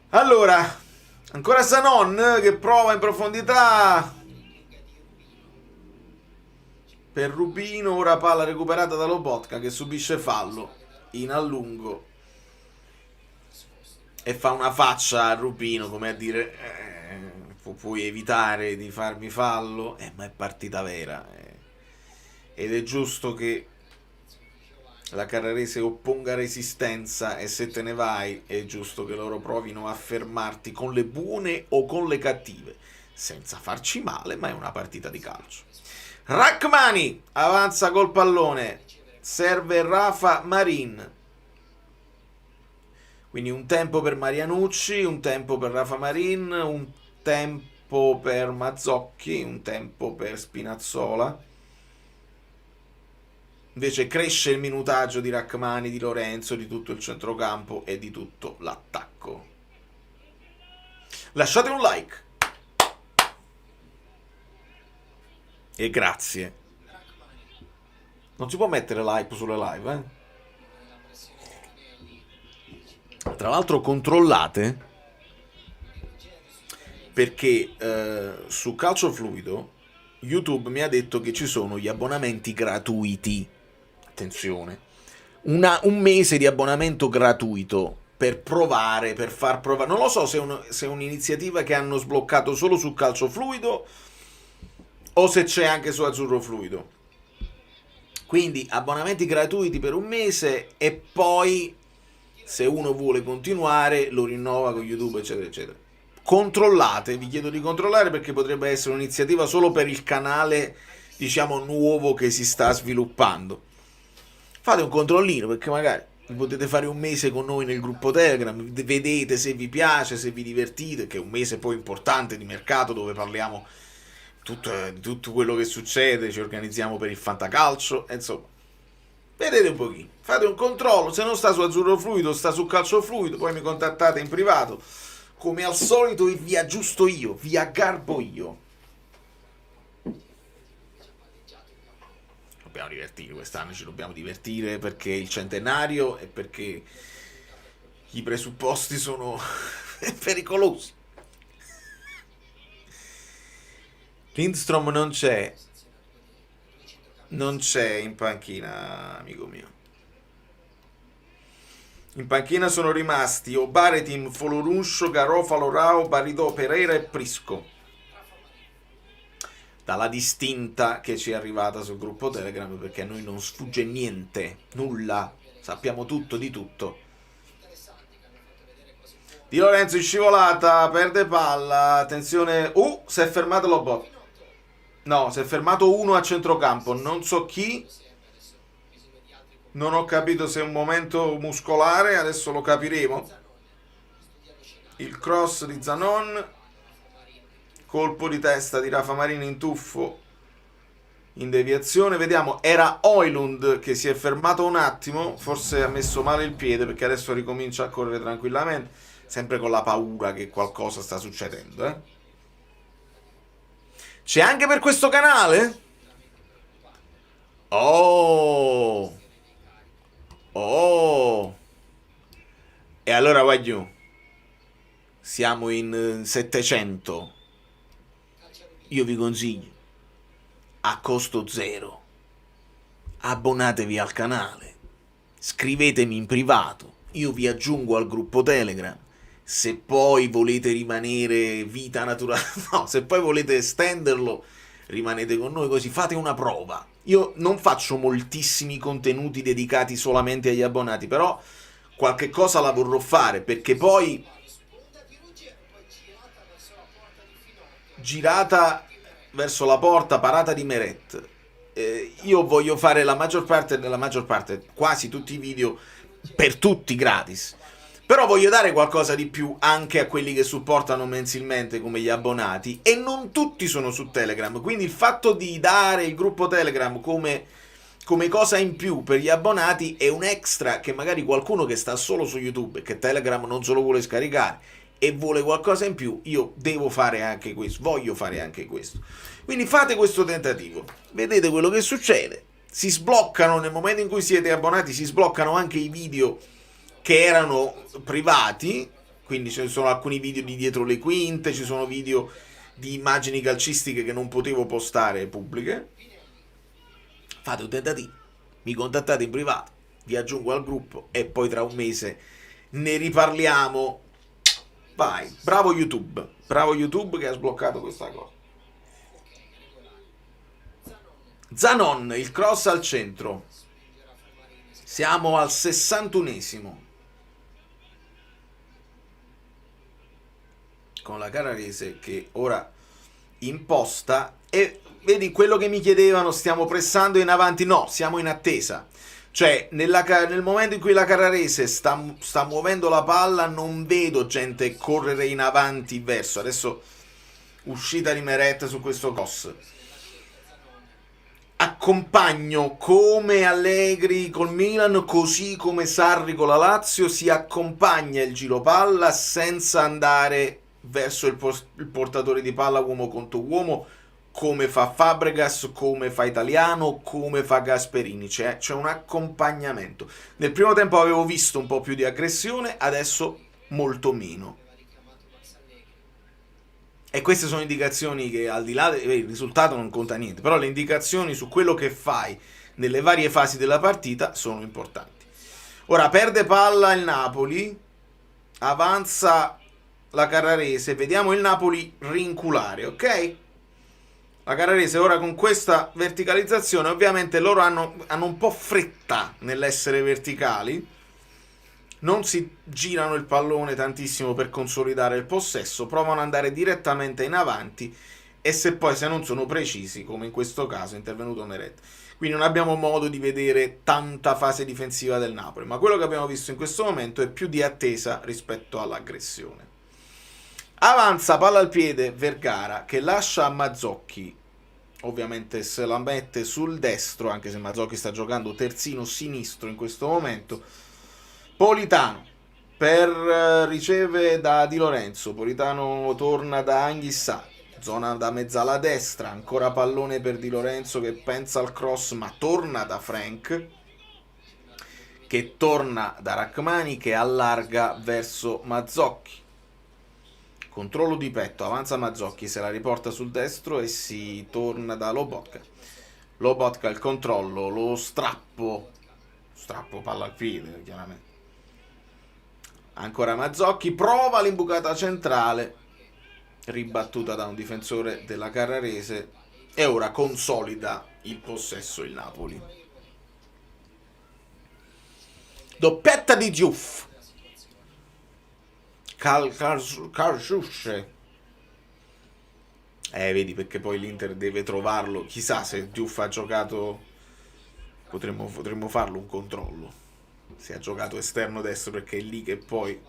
Allora, ancora Sanon che prova in profondità per Rubino, ora palla recuperata da Lobotka che subisce fallo in allungo e fa una faccia a Rubino come a dire puoi evitare di farmi fallo, ma è partita vera, ed è giusto che la Carrarese opponga resistenza, e se te ne vai è giusto che loro provino a fermarti con le buone o con le cattive, senza farci male, ma è una partita di calcio. Rachmani avanza col pallone, serve Rafa Marin, quindi un tempo per Marianucci, un tempo per Rafa Marin, un tempo per Mazzocchi, un tempo per Spinazzola. Invece cresce il minutaggio di Rachmani, di Lorenzo, di tutto il centrocampo e di tutto l'attacco. Lasciate un like e grazie. Non si può mettere like sulle live, Tra l'altro controllate, perché su Calcio Fluido YouTube mi ha detto che ci sono gli abbonamenti gratuiti. Attenzione, un mese di abbonamento gratuito per provare, per far provare. Non lo so se è un'iniziativa che hanno sbloccato solo su Calcio Fluido o se c'è anche su Azzurro Fluido. Quindi abbonamenti gratuiti per un mese, e poi se uno vuole continuare lo rinnova con YouTube, eccetera, eccetera. Controllate, vi chiedo di controllare, perché potrebbe essere un'iniziativa solo per il canale, diciamo, nuovo che si sta sviluppando. Fate un controllino, perché magari potete fare un mese con noi nel gruppo Telegram, vedete se vi piace, se vi divertite, che è un mese poi importante di mercato dove parliamo di tutto quello che succede, ci organizziamo per il fantacalcio, insomma. Vedete un pochino, fate un controllo, se non sta su Azzurro Fluido, sta su Calcio Fluido, poi mi contattate in privato, come al solito, e vi aggiusto io, vi aggarbo io. Dobbiamo divertire, quest'anno ci dobbiamo divertire, perché il centenario e perché i presupposti sono pericolosi. Lindstrom non c'è in panchina, amico mio. In panchina sono rimasti Obaretim, Foloruncio, Garofalo, Rao, Baridò, Pereira e Prisco. Dalla distinta che ci è arrivata sul gruppo Telegram, perché a noi non sfugge niente, nulla, sappiamo tutto di tutto. Di Lorenzo in scivolata, perde palla, attenzione, si è fermato Lobot. No, si è fermato uno a centrocampo, non so chi, non ho capito se è un momento muscolare, adesso lo capiremo. Il cross di Zanon, colpo di testa di Rafa Marini in tuffo, in deviazione, vediamo, era Højlund che si è fermato un attimo, forse ha messo male il piede, perché adesso ricomincia a correre tranquillamente, sempre con la paura che qualcosa sta succedendo, C'è anche per questo canale? Oh! E allora voglio, siamo in 700. Io vi consiglio, a costo zero, abbonatevi al canale, scrivetemi in privato, io vi aggiungo al gruppo Telegram. Se poi volete rimanere vita naturale, no, se poi volete estenderlo, rimanete con noi, così fate una prova. Io non faccio moltissimi contenuti dedicati solamente agli abbonati, però qualche cosa la vorrò fare, perché poi girata verso la porta, parata di Meret, io voglio fare la maggior parte, quasi tutti i video, per tutti gratis. Però voglio dare qualcosa di più anche a quelli che supportano mensilmente, come gli abbonati, e non tutti sono su Telegram, quindi il fatto di dare il gruppo Telegram come cosa in più per gli abbonati è un extra che magari qualcuno che sta solo su YouTube e che Telegram non se lo vuole scaricare e vuole qualcosa in più, io devo fare anche questo, voglio fare anche questo. Quindi fate questo tentativo, vedete quello che succede, si sbloccano nel momento in cui siete abbonati, si sbloccano anche i video che erano privati, quindi ci sono alcuni video di dietro le quinte, ci sono video di immagini calcistiche che non potevo postare pubbliche. Fate un tentativo, mi contattate in privato, vi aggiungo al gruppo e poi tra un mese ne riparliamo. Vai, bravo YouTube che ha sbloccato questa cosa. Zanon, il cross al centro, siamo al 61esimo. Con la Carrarese che ora imposta, e vedi quello che mi chiedevano, stiamo pressando in avanti? No, siamo in attesa, cioè nel momento in cui la Carrarese sta muovendo la palla non vedo gente correre in avanti verso, adesso uscita di Meret su questo cross, accompagno come Allegri col Milan, così come Sarri con la Lazio, si accompagna il giro palla senza andare verso il portatore di palla uomo contro uomo, come fa Fabregas, come fa Italiano, come fa Gasperini, c'è un accompagnamento. Nel primo tempo avevo visto un po' più di aggressione, adesso molto meno. E queste sono indicazioni che, al di là del risultato, non conta niente, però le indicazioni su quello che fai nelle varie fasi della partita sono importanti. Ora perde palla il Napoli, avanza la Carrarese, vediamo il Napoli rinculare, ok? La Carrarese ora con questa verticalizzazione, ovviamente loro hanno un po' fretta nell'essere verticali, non si girano il pallone tantissimo per consolidare il possesso, provano ad andare direttamente in avanti e se non sono precisi, come in questo caso è intervenuto Meret. Quindi non abbiamo modo di vedere tanta fase difensiva del Napoli, ma quello che abbiamo visto in questo momento è più di attesa rispetto all'aggressione. Avanza, palla al piede, Vergara, che lascia a Mazzocchi, ovviamente se la mette sul destro, anche se Mazzocchi sta giocando terzino sinistro in questo momento. Politano riceve da Di Lorenzo, Politano torna da Anghissà, zona da mezzala destra, ancora pallone per Di Lorenzo che pensa al cross ma torna da Frank, che torna da Rachmani, che allarga verso Mazzocchi. Controllo di petto, avanza Mazzocchi, se la riporta sul destro e si torna da Lobotka. Lobotka il controllo, lo strappo palla al piede chiaramente. Ancora Mazzocchi, prova l'imbucata centrale, ribattuta da un difensore della Carrarese e ora consolida il possesso il Napoli. Doppietta di Diouf. Calciusce. Vedi, perché poi l'Inter deve trovarlo. Chissà se Diouf ha giocato. Potremmo farlo un controllo. Se ha giocato esterno destro, perché è lì che poi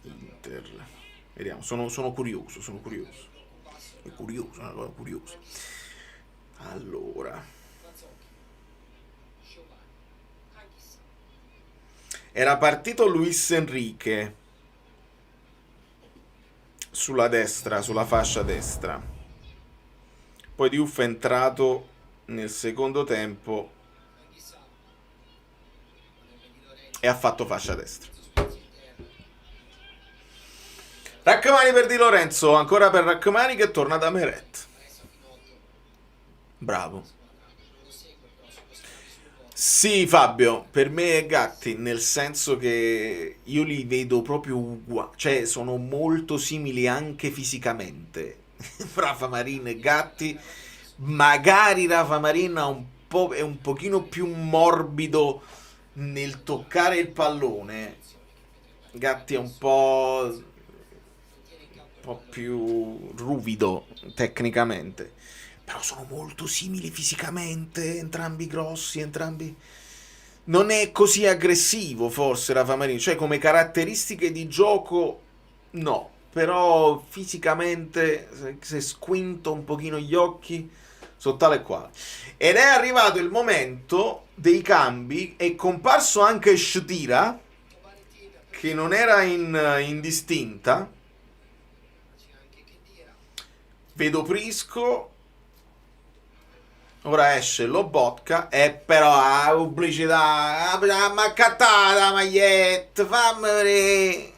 Inter. Vediamo, sono curioso. È curioso, una cosa curiosa. Allora. Era partito Luis Enrique sulla destra, sulla fascia destra. Poi Diouf è entrato nel secondo tempo e ha fatto fascia destra. Rachmani per Di Lorenzo, ancora per Rachmani che torna da Meret. Bravo. Sì, Fabio, per me è Gatti, nel senso che io li vedo proprio uguali, cioè sono molto simili anche fisicamente. Rafa Marin e Gatti, magari Rafa Marin è un pochino più morbido nel toccare il pallone. Gatti è un po' più ruvido tecnicamente. Però sono molto simili fisicamente, entrambi grossi, entrambi. Non è così aggressivo forse Rafa Marin, cioè come caratteristiche di gioco no, però fisicamente se squinto un pochino gli occhi sono tale e quale. Ed è arrivato il momento dei cambi, è comparso anche Shtira, che non era in distinta. Vedo Prisco. Ora esce Lobotka e però la pubblicità, ma accattata la maglietta, fammi vedere.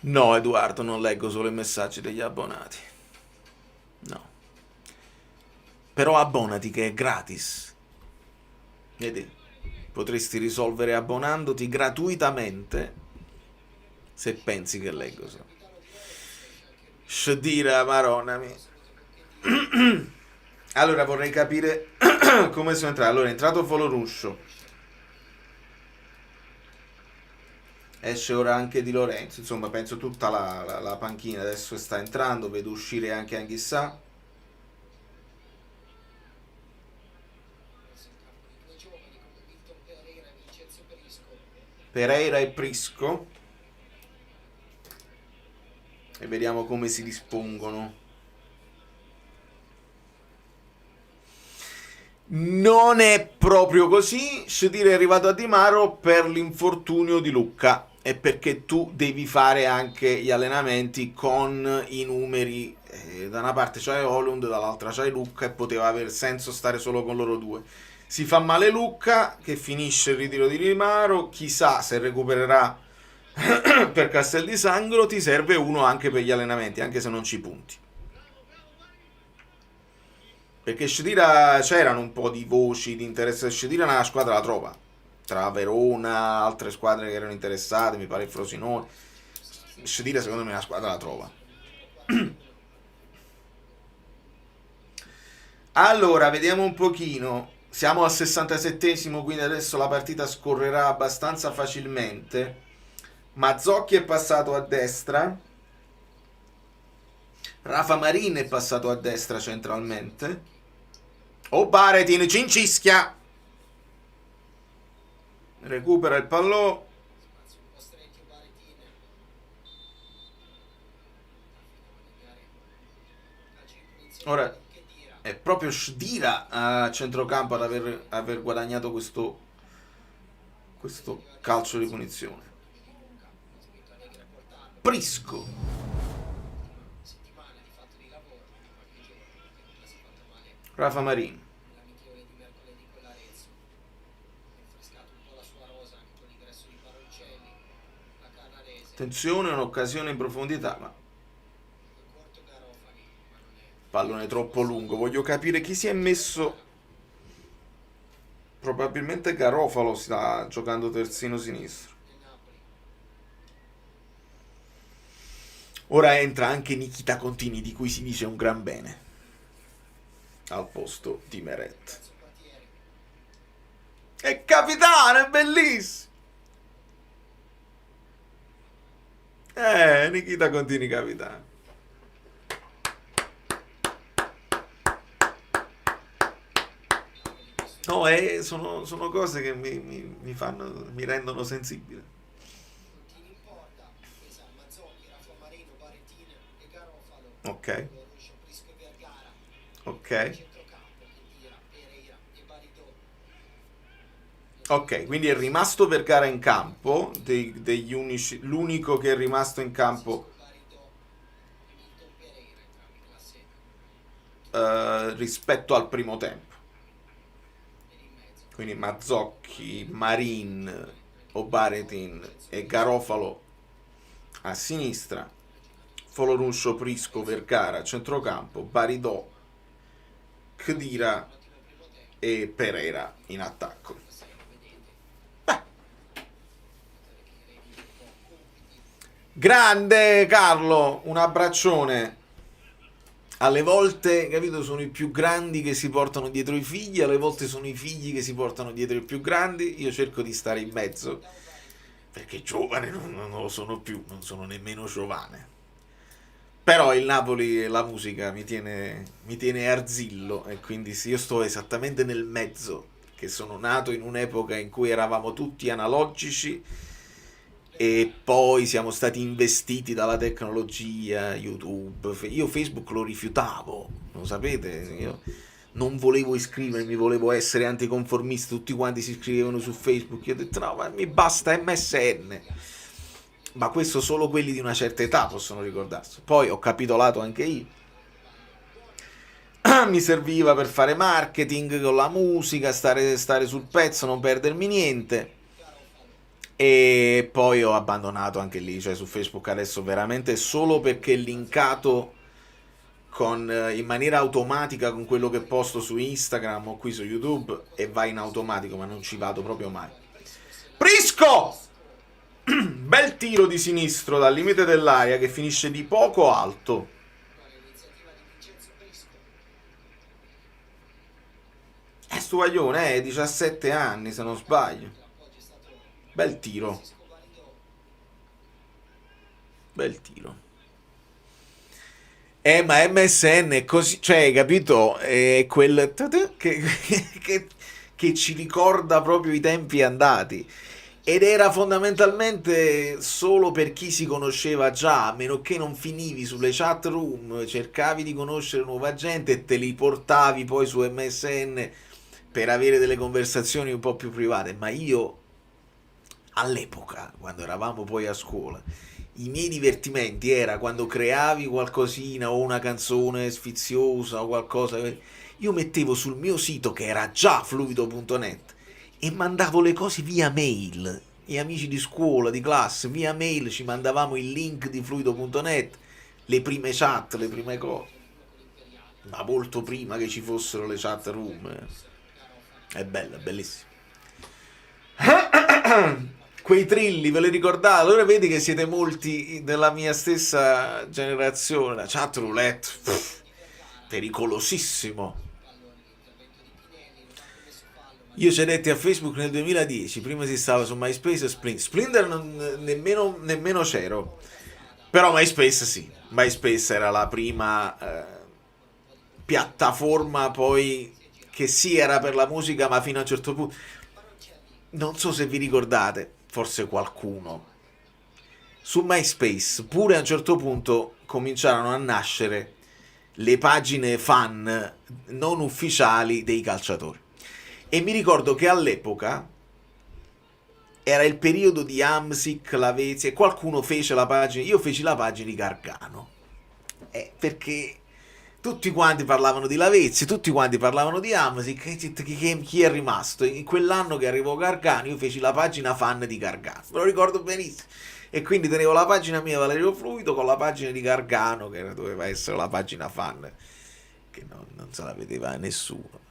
No, Edoardo, non leggo solo i messaggi degli abbonati. No. Però abbonati che è gratis. Vedi? Potresti risolvere abbonandoti gratuitamente se pensi che leggo solo. Shdira Maronami. Allora vorrei capire come sono entrato. Allora è entrato Foloruscio, esce ora anche Di Lorenzo, insomma penso tutta la panchina adesso sta entrando. Vedo uscire anche Anghissà. Pereira e Prisco. E vediamo come si dispongono. Non è proprio così. Shettir è arrivato a Di Maro per l'infortunio di Lucca e perché tu devi fare anche gli allenamenti con i numeri. Da una parte c'hai Holund, dall'altra c'hai Lucca e poteva aver senso stare solo con loro due. Si fa male Lucca, che finisce il ritiro di Di Maro. Chissà se recupererà per Castel di Sangro. Ti serve uno anche per gli allenamenti, anche se non ci punti, perché Shettir c'erano un po' di voci di interesse. Shettir nella squadra la trova, tra Verona, altre squadre che erano interessate, mi pare il Frosinone. Shettir secondo me la squadra la trova. Allora, vediamo un pochino. Siamo al 67esimo, quindi adesso la partita scorrerà abbastanza facilmente. Mazzocchi è passato a destra. Rafa Marin è passato a destra centralmente. Baretin cincischia. Recupera il pallone. Ora è proprio Shdira a centrocampo ad aver guadagnato questo calcio di punizione. Prisco. Rafa Marin. Attenzione, un'occasione in profondità, ma pallone troppo lungo. Voglio capire chi si è messo. Probabilmente Garofalo sta giocando terzino sinistro. Ora entra anche Nikita Contini, di cui si dice un gran bene, al posto di Meret. È capitano, è bellissimo. Nikita Contini capitano. No, sono cose che mi rendono sensibile. Ok. Ok. Ok, quindi è rimasto Vergara in campo, degli unici, l'unico che è rimasto in campo rispetto al primo tempo. Quindi Mazzocchi, Marin, Obaretin e Garofalo a sinistra, Foloruncio, Prisco, Vergara a centrocampo, Baridò, Khedira e Pereira in attacco. Grande Carlo, un abbraccione. Alle volte, capito, sono i più grandi che si portano dietro i figli, alle volte sono i figli che si portano dietro i più grandi. Io cerco di stare in mezzo, perché giovane non lo sono più, non sono nemmeno giovane. Però il Napoli e la musica mi tiene arzillo, e quindi sì, io sto esattamente nel mezzo, che sono nato in un'epoca in cui eravamo tutti analogici e poi siamo stati investiti dalla tecnologia, YouTube. Io Facebook lo rifiutavo, lo sapete, io non volevo iscrivermi, volevo essere anticonformista, tutti quanti si iscrivevano su Facebook, io ho detto no, ma mi basta MSN. Ma questo solo quelli di una certa età possono ricordarsi. Poi ho capitolato anche io. Mi serviva per fare marketing con la musica, stare sul pezzo, non perdermi niente. E poi ho abbandonato anche lì, cioè su Facebook adesso veramente solo perché è linkato in maniera automatica con quello che posto su Instagram o qui su YouTube, e va in automatico, ma non ci vado proprio mai. Prisco! Bel tiro di sinistro dal limite dell'area che finisce di poco alto. Stuvaglione, 17 anni se non sbaglio. Bel tiro. Bel tiro. Ma MSN è così, cioè, capito? È quel che ci ricorda proprio i tempi andati. Ed era fondamentalmente solo per chi si conosceva già, a meno che non finivi sulle chat room, cercavi di conoscere nuova gente e te li portavi poi su MSN per avere delle conversazioni un po' più private. Ma io, all'epoca, quando eravamo poi a scuola, i miei divertimenti era quando creavi qualcosina o una canzone sfiziosa o qualcosa, io mettevo sul mio sito, che era già fluido.net, e mandavo le cose via mail. Gli amici di scuola, di classe, via mail ci mandavamo il link di fluido.net, le prime chat, le prime cose, ma molto prima che ci fossero le chat room. È bella, è bellissimo. Quei trilli, ve li ricordate? Allora vedi che siete molti della mia stessa generazione. La chat roulette, pericolosissimo. Io ci detti a Facebook nel 2010, prima si stava su MySpace e Splinter nemmeno c'ero. Però MySpace sì, MySpace era la prima piattaforma poi che sì era per la musica, ma fino a un certo punto. Non so se vi ricordate, forse qualcuno. Su MySpace pure a un certo punto cominciarono a nascere le pagine fan non ufficiali dei calciatori. E mi ricordo che all'epoca era il periodo di Hamsik, Lavezzi, e qualcuno fece la pagina, io feci la pagina di Gargano, perché tutti quanti parlavano di Lavezzi, tutti quanti parlavano di Hamsik, chi è rimasto? In quell'anno che arrivò Gargano io feci la pagina fan di Gargano, me lo ricordo benissimo, e quindi tenevo la pagina mia Valerio Fluido con la pagina di Gargano, che doveva essere la pagina fan, che non se la vedeva nessuno.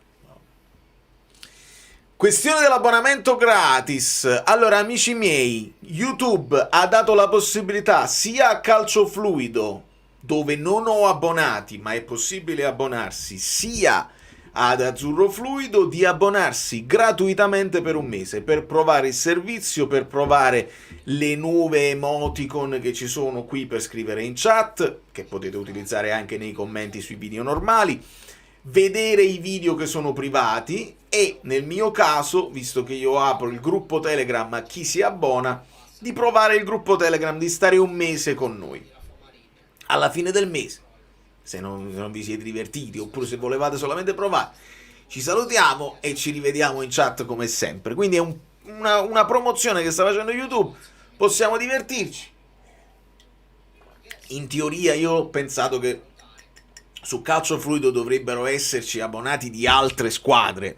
Questione dell'abbonamento gratis. Allora, amici miei, YouTube ha dato la possibilità sia a Calcio Fluido, dove non ho abbonati, ma è possibile abbonarsi, sia ad Azzurro Fluido, di abbonarsi gratuitamente per un mese, per provare il servizio, per provare le nuove emoticon che ci sono qui per scrivere in chat, che potete utilizzare anche nei commenti sui video normali, vedere i video che sono privati e nel mio caso, visto che io apro il gruppo Telegram a chi si abbona, di provare il gruppo Telegram, di stare un mese con noi. Alla fine del mese, se non vi siete divertiti oppure se volevate solamente provare, ci salutiamo e ci rivediamo in chat come sempre. Quindi è una promozione che sta facendo YouTube, possiamo divertirci. In teoria io ho pensato che su Calcio Fluido dovrebbero esserci abbonati di altre squadre,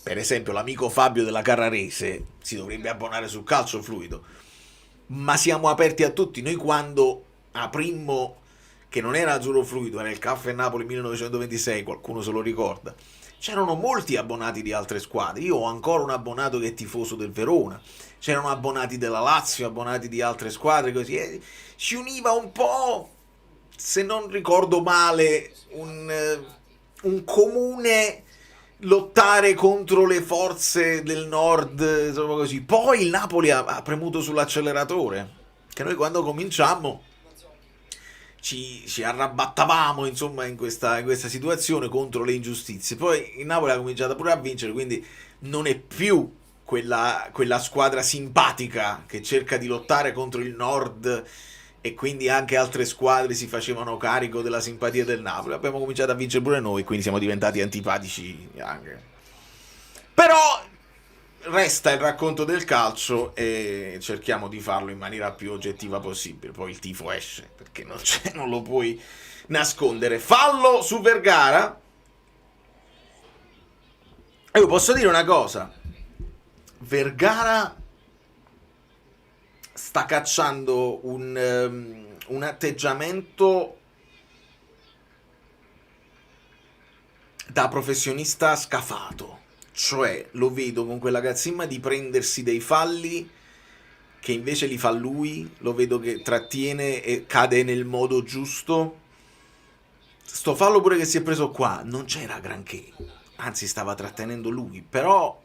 per esempio l'amico Fabio della Carrarese si dovrebbe abbonare su Calcio Fluido, ma siamo aperti a tutti. Noi quando aprimmo, che non era Azzurro Fluido, era il Caffè Napoli 1926, qualcuno se lo ricorda, c'erano molti abbonati di altre squadre. Io ho ancora un abbonato che è tifoso del Verona, c'erano abbonati della Lazio, abbonati di altre squadre, così, e ci univa un po', se non ricordo male, un comune lottare contro le forze del nord, insomma così. Poi il Napoli ha premuto sull'acceleratore, che noi quando cominciammo ci arrabattavamo insomma in questa situazione contro le ingiustizie. Poi il Napoli ha cominciato pure a vincere, quindi non è più quella squadra simpatica che cerca di lottare contro il nord, e quindi anche altre squadre si facevano carico della simpatia del Napoli. Abbiamo cominciato a vincere pure noi, quindi siamo diventati antipatici anche. Però resta il racconto del calcio e cerchiamo di farlo in maniera più oggettiva possibile. Poi il tifo esce, perché non lo puoi nascondere. Fallo su Vergara. E io posso dire una cosa: Vergara sta cacciando un atteggiamento da professionista scafato, cioè lo vedo con quella cazzimma di prendersi dei falli che invece li fa lui, lo vedo che trattiene e cade nel modo giusto. Sto fallo pure che si è preso qua non c'era granché, anzi stava trattenendo lui, però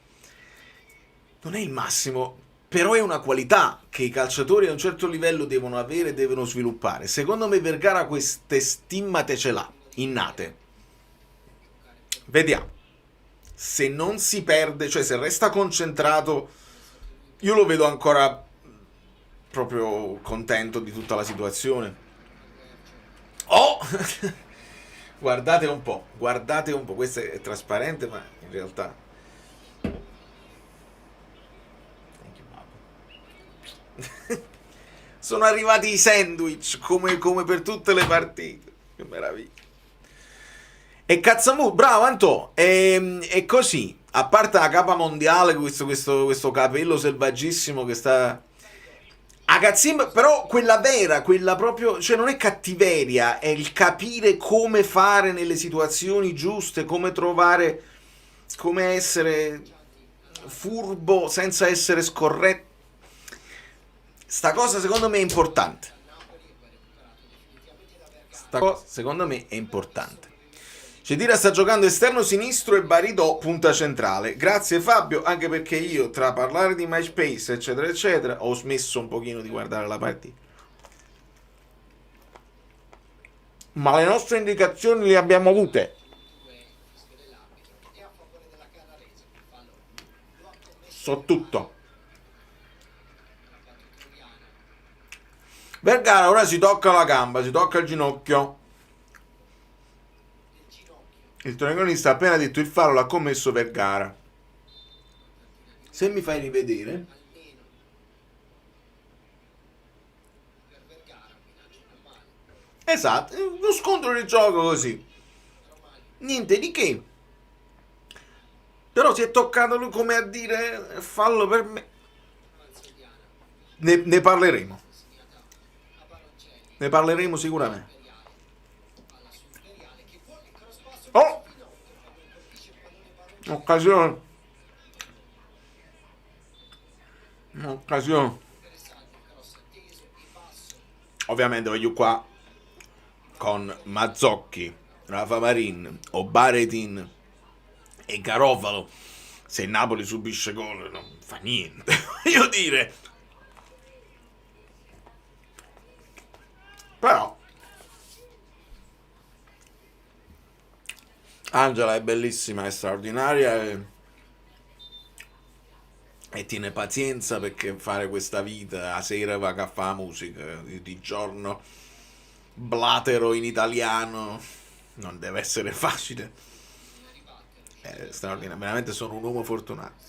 non è il massimo. Però è una qualità che i calciatori a un certo livello devono avere e devono sviluppare. Secondo me Vergara queste stimmate ce l'ha, innate. Vediamo. Se non si perde, cioè se resta concentrato, io lo vedo ancora proprio contento di tutta la situazione. Oh! Guardate un po', questo è trasparente, ma in realtà... Sono arrivati i sandwich come per tutte le partite. Che meraviglia. E Cazzamu, bravo Antò. E così, a parte la capa mondiale, questo capello selvaggissimo che sta a cazzimba, però quella vera, quella proprio, cioè non è cattiveria, è il capire come fare nelle situazioni giuste, come trovare, come essere furbo senza essere scorretto. Sta cosa secondo me è importante. Cedira sta giocando esterno sinistro e Baridò punta centrale. Grazie Fabio, anche perché io tra parlare di MySpace eccetera eccetera ho smesso un pochino di guardare la partita. Ma le nostre indicazioni le abbiamo avute. So tutto. Vergara ora si tocca la gamba, si tocca il ginocchio. Il telecronista ha appena detto il fallo l'ha commesso Vergara. Se mi fai rivedere. Esatto, uno scontro di gioco così. Niente di che. Però si è toccato lui come a dire fallo per me. Ne parleremo. Ne parleremo sicuramente. Oh! Occasione. Occasione. Ovviamente voglio qua con Mazzocchi, Rafa Marin, Obaretin e Garofalo. Se il Napoli subisce gol non fa niente. Voglio dire. Però Angela è bellissima, è straordinaria e tiene pazienza perché fare questa vita, a sera va a fare musica, di giorno blatero in italiano, non deve essere facile. È straordinario, veramente sono un uomo fortunato.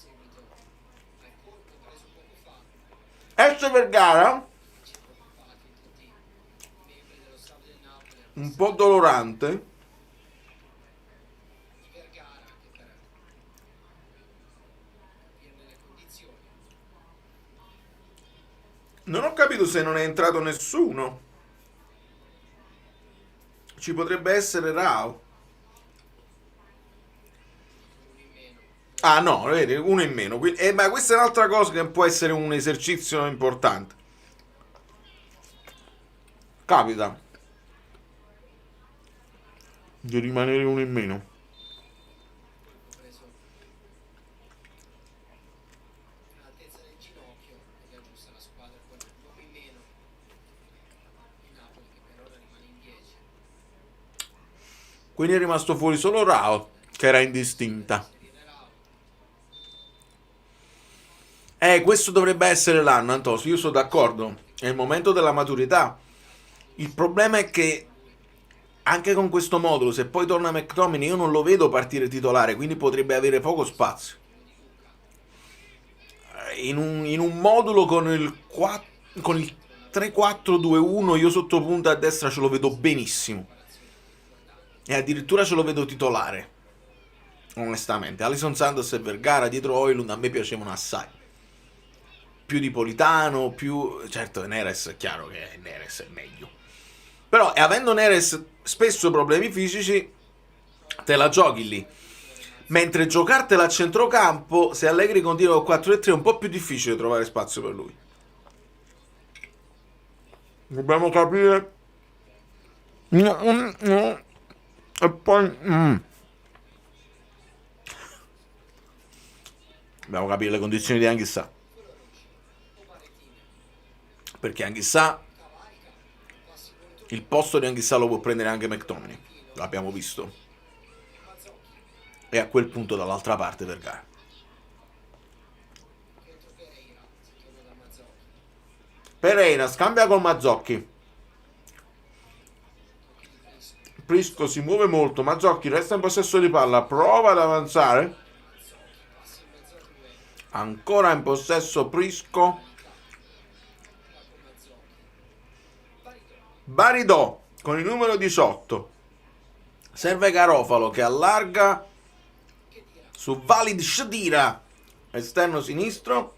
Esce Vergara, un po' dolorante. Non ho capito se non è entrato nessuno. Ci potrebbe essere Rao. Ah no, vedi, uno in meno. Ma questa è un'altra cosa che può essere un esercizio importante. Capita di rimanere uno in meno. Quindi è rimasto fuori solo Rao, che era indistinta. Questo dovrebbe essere l'anno, Antos, io sono d'accordo. È il momento della maturità. Il problema è che anche con questo modulo, se poi torna McTominay, io non lo vedo partire titolare, quindi potrebbe avere poco spazio. In un modulo con il 3-4-2-1 io sotto punta a destra ce lo vedo benissimo. E addirittura ce lo vedo titolare. Onestamente, Alisson Santos e Vergara dietro Højlund a me piacevano assai. Più di Politano, più... Certo, Neres è chiaro che Neres è meglio. Però, avendo Neres spesso problemi fisici, te la giochi lì. Mentre giocartela a centrocampo, se Allegri continua con 4-3 è un po' più difficile trovare spazio per lui. Dobbiamo capire... E poi... Dobbiamo capire le condizioni di Anghissà. Perché Anghissà, il posto di Anghissà lo può prendere anche McTominay, l'abbiamo visto. E a quel punto dall'altra parte Vergara. Pereira scambia con Mazzocchi. Prisco si muove molto, Mazzocchi resta in possesso di palla, prova ad avanzare. Ancora in possesso Prisco. Baridò con il numero 18. Serve Garofalo che allarga su Walid Cedira, esterno sinistro.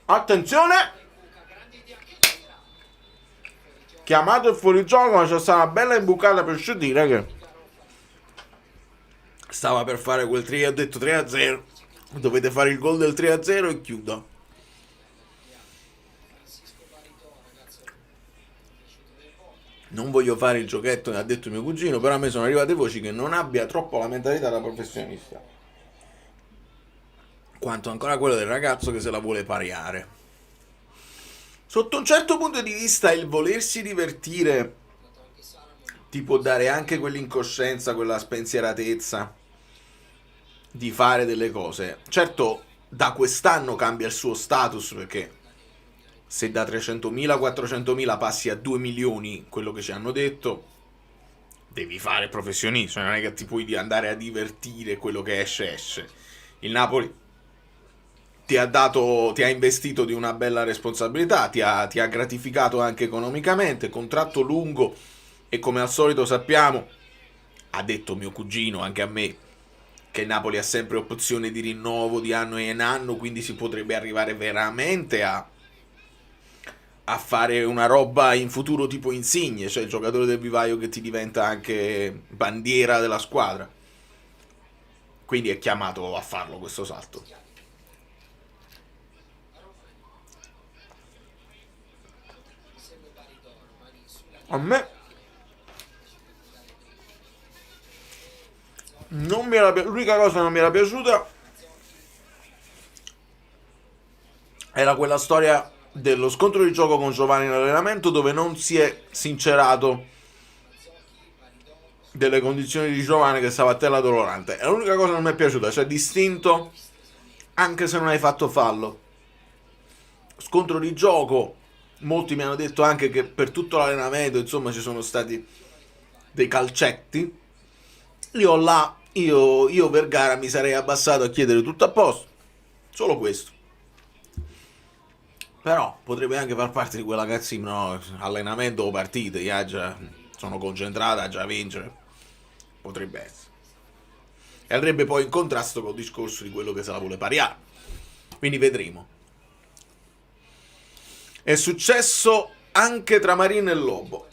Attenzione! Chiamato il fuorigioco, ma c'è stata una bella imbucata per Cedira che stava per fare quel 3, ho detto 3-0. Dovete fare il gol del 3-0 e chiudo. Non voglio fare il giochetto, ha detto mio cugino, però a me sono arrivate voci che non abbia troppo la mentalità da professionista, quanto ancora quello del ragazzo che se la vuole pariare. Sotto un certo punto di vista il volersi divertire ti può dare anche quell'incoscienza, quella spensieratezza di fare delle cose. Certo, da quest'anno cambia il suo status, perché se da 300.000 a 400.000 passi a 2 milioni, quello che ci hanno detto, devi fare il professionista, non è che ti puoi andare a divertire, quello che esce. Il Napoli ti ha investito di una bella responsabilità, ti ha gratificato anche economicamente, contratto lungo, e come al solito sappiamo, ha detto mio cugino anche a me, che il Napoli ha sempre opzione di rinnovo di anno in anno, quindi si potrebbe arrivare veramente a fare una roba in futuro tipo Insigne, cioè il giocatore del vivaio che ti diventa anche bandiera della squadra. Quindi è chiamato a farlo questo salto. A me l'unica cosa che non mi era piaciuta era quella storia dello scontro di gioco con Giovanni in allenamento, dove non si è sincerato delle condizioni di Giovanni, che stava a terra dolorante. È l'unica cosa che non mi è piaciuta, cioè distinto anche se non hai fatto fallo. Scontro di gioco, molti mi hanno detto anche che per tutto l'allenamento insomma ci sono stati dei calcetti. Io Vergara mi sarei abbassato a chiedere tutto a posto, solo questo. Però potrebbe anche far parte di quella cazzina, no? Allenamento o partite, già sono concentrata, già vincere, potrebbe essere. E andrebbe poi in contrasto col discorso di quello che se la vuole pariare. Quindi vedremo. È successo anche tra Marin e Lobo.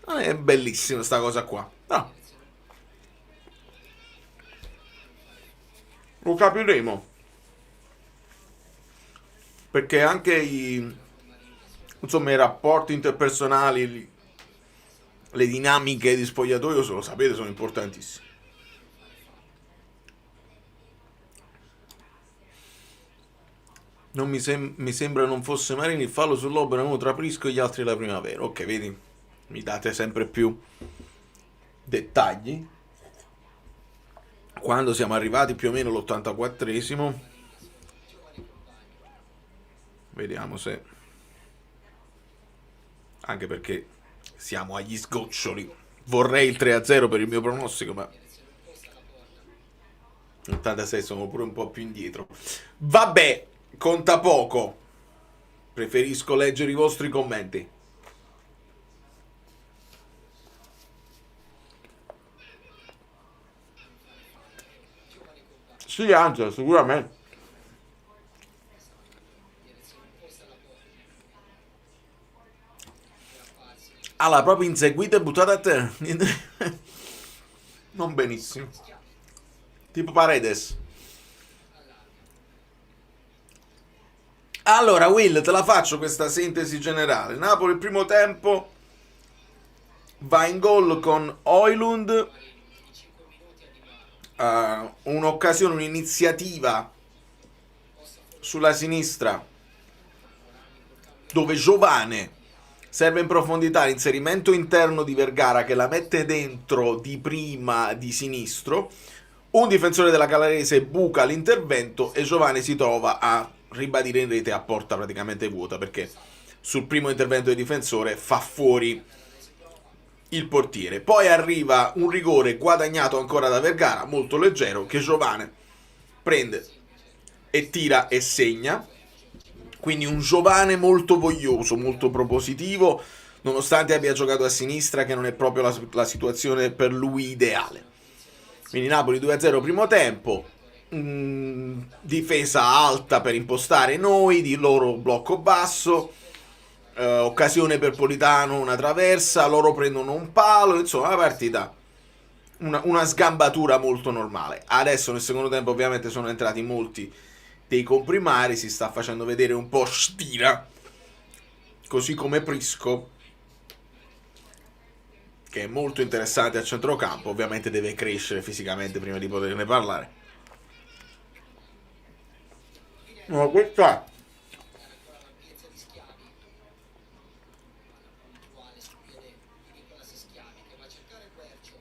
Non è bellissima sta cosa qua. No. Lo capiremo. Perché anche i rapporti interpersonali, le dinamiche di spogliatoio, se lo sapete, sono importantissime. Non mi sembra non fosse Marini il fallo sull'Opera, uno tra Prisco e gli altri la primavera. Ok, vedi? Mi date sempre più dettagli. Quando siamo arrivati più o meno all'84esimo, vediamo se, anche perché siamo agli sgoccioli, vorrei il 3-0 per il mio pronostico, ma 86 sono pure un po' più indietro. Vabbè, conta poco, preferisco leggere i vostri commenti. Sì, Angela, sicuramente. Allora, proprio inseguita e buttata a terra. Non benissimo. Tipo Paredes. Allora, Will, te la faccio questa sintesi generale. Napoli il primo tempo va in gol con Højlund, un'occasione, un'iniziativa sulla sinistra dove Giovane serve in profondità, l'inserimento interno di Vergara che la mette dentro di prima di sinistro, un difensore della Calarese buca l'intervento e Giovane si trova a ribadire in rete a porta praticamente vuota, perché sul primo intervento del difensore fa fuori il portiere. Poi arriva un rigore guadagnato ancora da Vergara, molto leggero, che Giovane prende e tira e segna. Quindi un Giovane molto voglioso, molto propositivo, nonostante abbia giocato a sinistra, che non è proprio la situazione per lui ideale. Quindi Napoli 2-0 primo tempo, difesa alta per impostare noi, di loro blocco basso, occasione per Politano, una traversa, loro prendono un palo, insomma una partita, una sgambatura molto normale. Adesso nel secondo tempo ovviamente sono entrati molti dei comprimari, si sta facendo vedere un po' Stira, così come Prisco, che è molto interessante a centrocampo, ovviamente deve crescere fisicamente prima di poterne parlare. No, questa ancora l'ampiezza di Schiavi, puntuale sul piede di Nicolas Schiavi che va a cercare Quercio,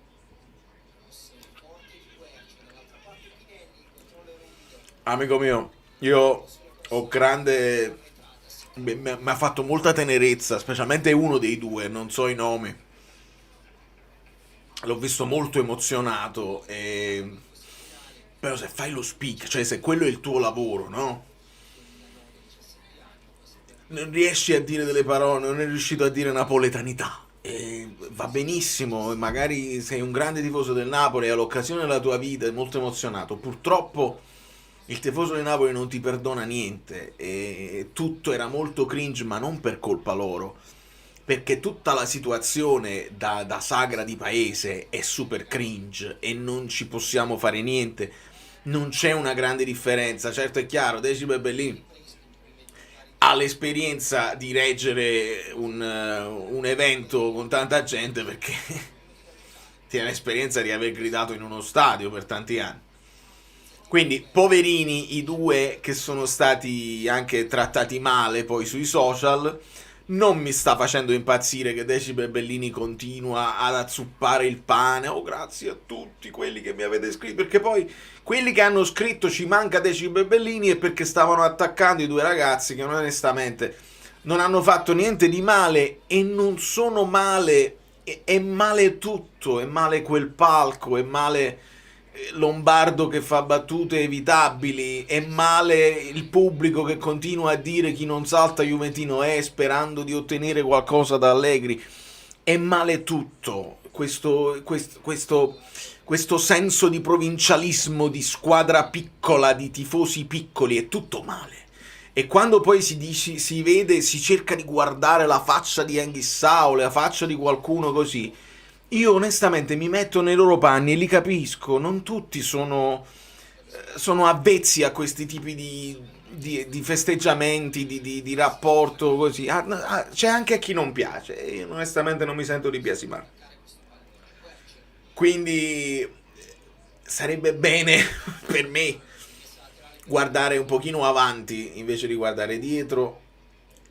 cross forte di Quercio, dall'altra parte Pinelli, il controllo ruvido, amico mio, io ho grande... mi ha fatto molta tenerezza, specialmente uno dei due, non so i nomi. L'ho visto molto emozionato, però se fai lo speak, cioè se quello è il tuo lavoro, no? Non riesci a dire delle parole, non è riuscito a dire napoletanità. E va benissimo, magari sei un grande tifoso del Napoli, è l'occasione della tua vita, è molto emozionato. Purtroppo il tifoso del Napoli non ti perdona niente e tutto era molto cringe, ma non per colpa loro, perché tutta la situazione da sagra di paese è super cringe e non ci possiamo fare niente. Non c'è una grande differenza. Certo è chiaro, Decibel Bellin ha l'esperienza di reggere un evento con tanta gente perché tiene l'esperienza di aver gridato in uno stadio per tanti anni. Quindi, poverini i due che sono stati anche trattati male poi sui social. Non mi sta facendo impazzire che Decibel Bellini continua ad azzuppare il pane. Oh, grazie a tutti quelli che mi avete scritto. Perché poi quelli che hanno scritto ci manca Decibel Bellini è perché stavano attaccando i due ragazzi che onestamente non hanno fatto niente di male e non sono male. È male tutto, è male quel palco, è male Lombardo che fa battute evitabili, è male il pubblico che continua a dire chi non salta Juventino è sperando di ottenere qualcosa da Allegri, è male tutto, questo senso di provincialismo, di squadra piccola, di tifosi piccoli, è tutto male. E quando poi si vede, si cerca di guardare la faccia di Anghissà o la faccia di qualcuno così, io onestamente mi metto nei loro panni e li capisco, non tutti sono avvezzi a questi tipi di festeggiamenti, di rapporto così. C'è anche a chi non piace, e io onestamente non mi sento di biasimare. Quindi sarebbe bene per me guardare un pochino avanti invece di guardare dietro.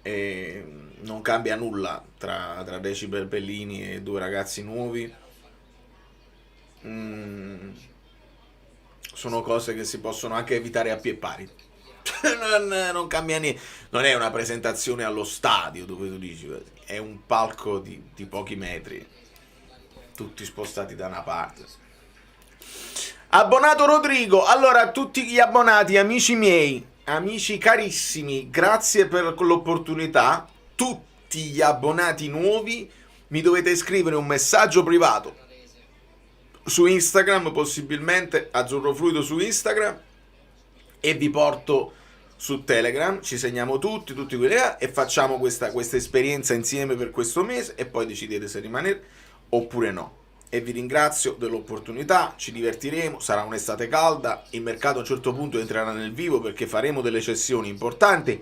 E non cambia nulla tra Decibel Bellini e due ragazzi nuovi. Sono cose che si possono anche evitare a pie pari. Non cambia niente. Non è una presentazione allo stadio dove tu dici, è un palco di pochi metri, tutti spostati da una parte. Abbonato Rodrigo. Allora, a tutti gli abbonati, amici miei, amici carissimi, grazie per l'opportunità. Tutti gli abbonati nuovi mi dovete scrivere un messaggio privato su Instagram, possibilmente Azzurro Fluido su Instagram, e vi porto su Telegram. Ci segniamo tutti quelli là e facciamo questa esperienza insieme per questo mese e poi decidete se rimanere oppure no. E vi ringrazio dell'opportunità, ci divertiremo, sarà un'estate calda, il mercato a un certo punto entrerà nel vivo perché faremo delle cessioni importanti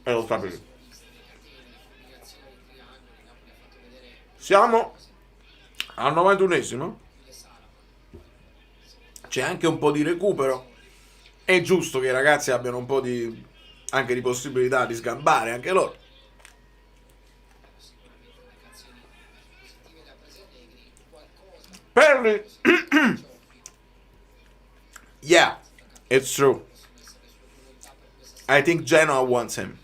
e lo sapete. Siamo al 91esimo, c'è anche un po' di recupero, è giusto che i ragazzi abbiano un po' anche di possibilità di sgambare anche loro. Perry. Yeah, it's true. I think Genoa wants him.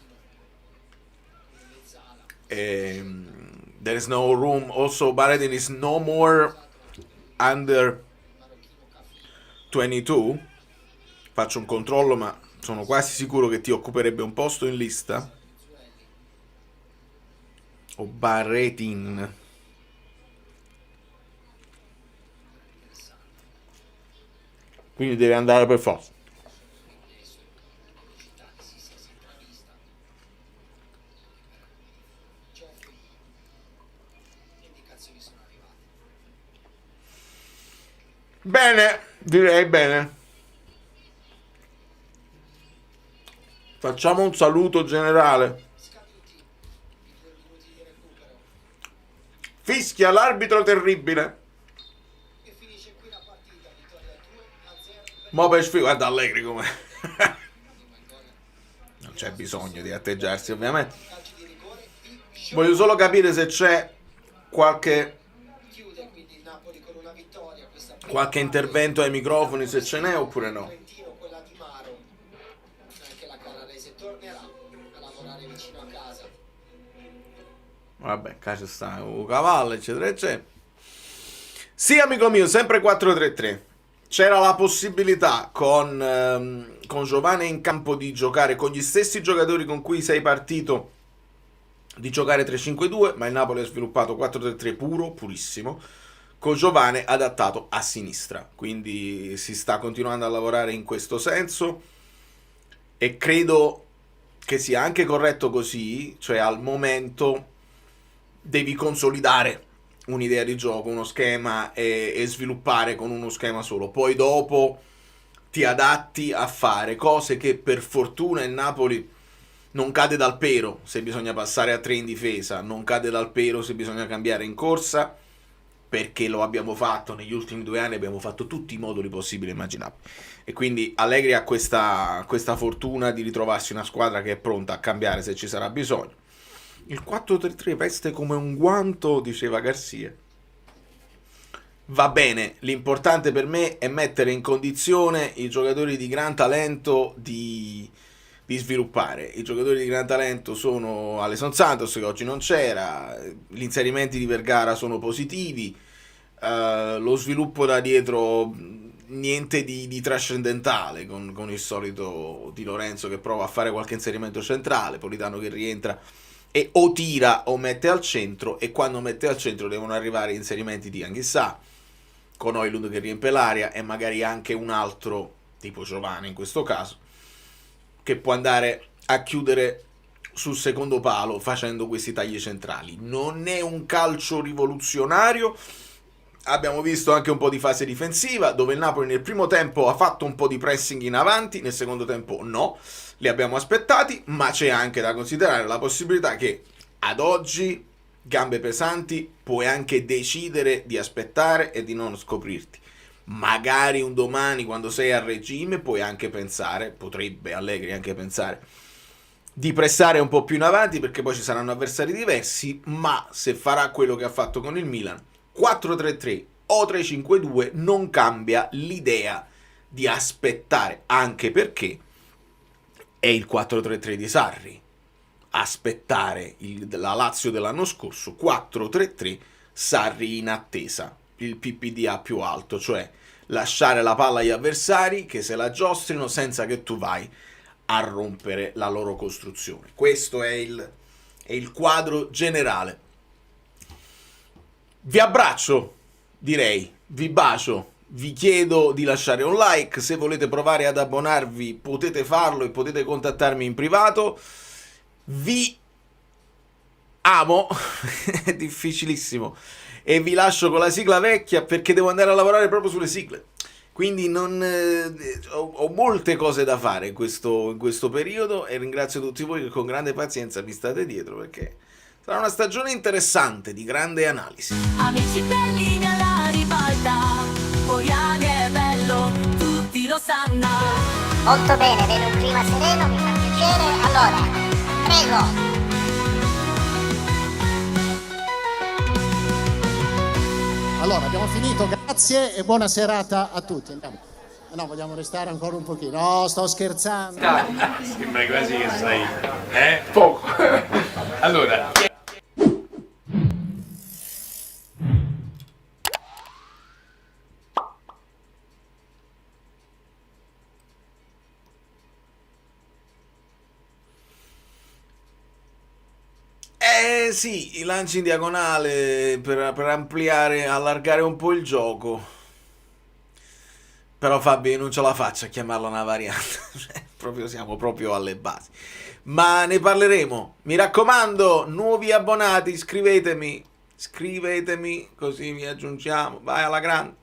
There is no room. Also, Baradin is no more under 22. Faccio un controllo, ma sono quasi sicuro che ti occuperebbe un posto in lista. O Baradin. Quindi deve andare per forza. Bene, direi bene. Facciamo un saluto generale. fischia l'arbitro terribile. E finisce qui la partita, vittoria 2-0. Mo per guarda Allegri come non c'è bisogno di atteggiarsi ovviamente. Calci di rigore di Voglio solo capire se c'è qualche chiude quindi il Napoli con una vittoria. qualche intervento ai microfoni, se ce n'è oppure no. Trentino, quella di Maro. Anche la Canarese tornerà a lavorare vicino a casa. Vabbè, casa sta un cavallo, eccetera, eccetera. Sì, amico mio, sempre 4-3-3. C'era la possibilità con Giovane in campo di giocare con gli stessi giocatori con cui sei partito, di giocare 3-5-2, ma il Napoli ha sviluppato 4-3-3 puro, purissimo, con Giovane adattato a sinistra. Quindi si sta continuando a lavorare in questo senso e credo che sia anche corretto così, cioè al momento devi consolidare un'idea di gioco, uno schema e sviluppare con uno schema solo. Poi dopo ti adatti a fare cose che per fortuna il Napoli non cade dal pero se bisogna passare a 3 in difesa, non cade dal pero se bisogna cambiare in corsa, perché lo abbiamo fatto negli ultimi 2 anni, abbiamo fatto tutti i moduli possibili e immaginabili. E quindi Allegri ha questa fortuna di ritrovarsi una squadra che è pronta a cambiare se ci sarà bisogno. Il 4-3-3 veste come un guanto, diceva Garcia. Va bene, l'importante per me è mettere in condizione i giocatori di gran talento di sviluppare. I giocatori di gran talento sono Alexson Santos, che oggi non c'era, gli inserimenti di Vergara sono positivi, lo sviluppo da dietro niente di trascendentale, con il solito Di Lorenzo che prova a fare qualche inserimento centrale, Politano che rientra e o tira o mette al centro, e quando mette al centro devono arrivare inserimenti di Anghissà, con Højlund che riempie l'area e magari anche un altro tipo Giovane in questo caso, che può andare a chiudere sul secondo palo facendo questi tagli centrali. Non è un calcio rivoluzionario, abbiamo visto anche un po' di fase difensiva dove il Napoli nel primo tempo ha fatto un po' di pressing in avanti, nel secondo tempo no, li abbiamo aspettati, ma c'è anche da considerare la possibilità che ad oggi, gambe pesanti, puoi anche decidere di aspettare e di non scoprirti. Magari un domani, quando sei a regime, puoi anche pensare, potrebbe Allegri anche pensare, di pressare un po' più in avanti, perché poi ci saranno avversari diversi, ma se farà quello che ha fatto con il Milan, 4-3-3 o 3-5-2, non cambia l'idea di aspettare, anche perché è il 4-3-3 di Sarri. Aspettare la Lazio dell'anno scorso, 4-3-3, Sarri in attesa, il PPDA più alto, cioè lasciare la palla agli avversari che se la giostrino senza che tu vai a rompere la loro costruzione. Questo è il quadro generale. Vi abbraccio, direi, vi bacio, vi chiedo di lasciare un like, se volete provare ad abbonarvi potete farlo e potete contattarmi in privato. Vi amo, è difficilissimo, e vi lascio con la sigla vecchia perché devo andare a lavorare proprio sulle sigle, quindi ho molte cose da fare in questo periodo, e ringrazio tutti voi che con grande pazienza mi state dietro, perché sarà una stagione interessante di grande analisi. Amici belli nella ribalta, Poriani è bello, tutti lo sanno. Molto bene, vedo un clima sereno, mi fa piacere. Allora, prego. Allora, abbiamo finito, grazie e buona serata a tutti. Andiamo. No, vogliamo restare ancora un pochino. No, sto scherzando. Sembra quasi che sei, poco. Allora, Sì, i lanci in diagonale per ampliare, allargare un po' il gioco. Però Fabio, non ce la faccio a chiamarla una variante. Siamo proprio alle basi. Ma ne parleremo. Mi raccomando, nuovi abbonati, scrivetemi, così vi aggiungiamo. Vai alla grande.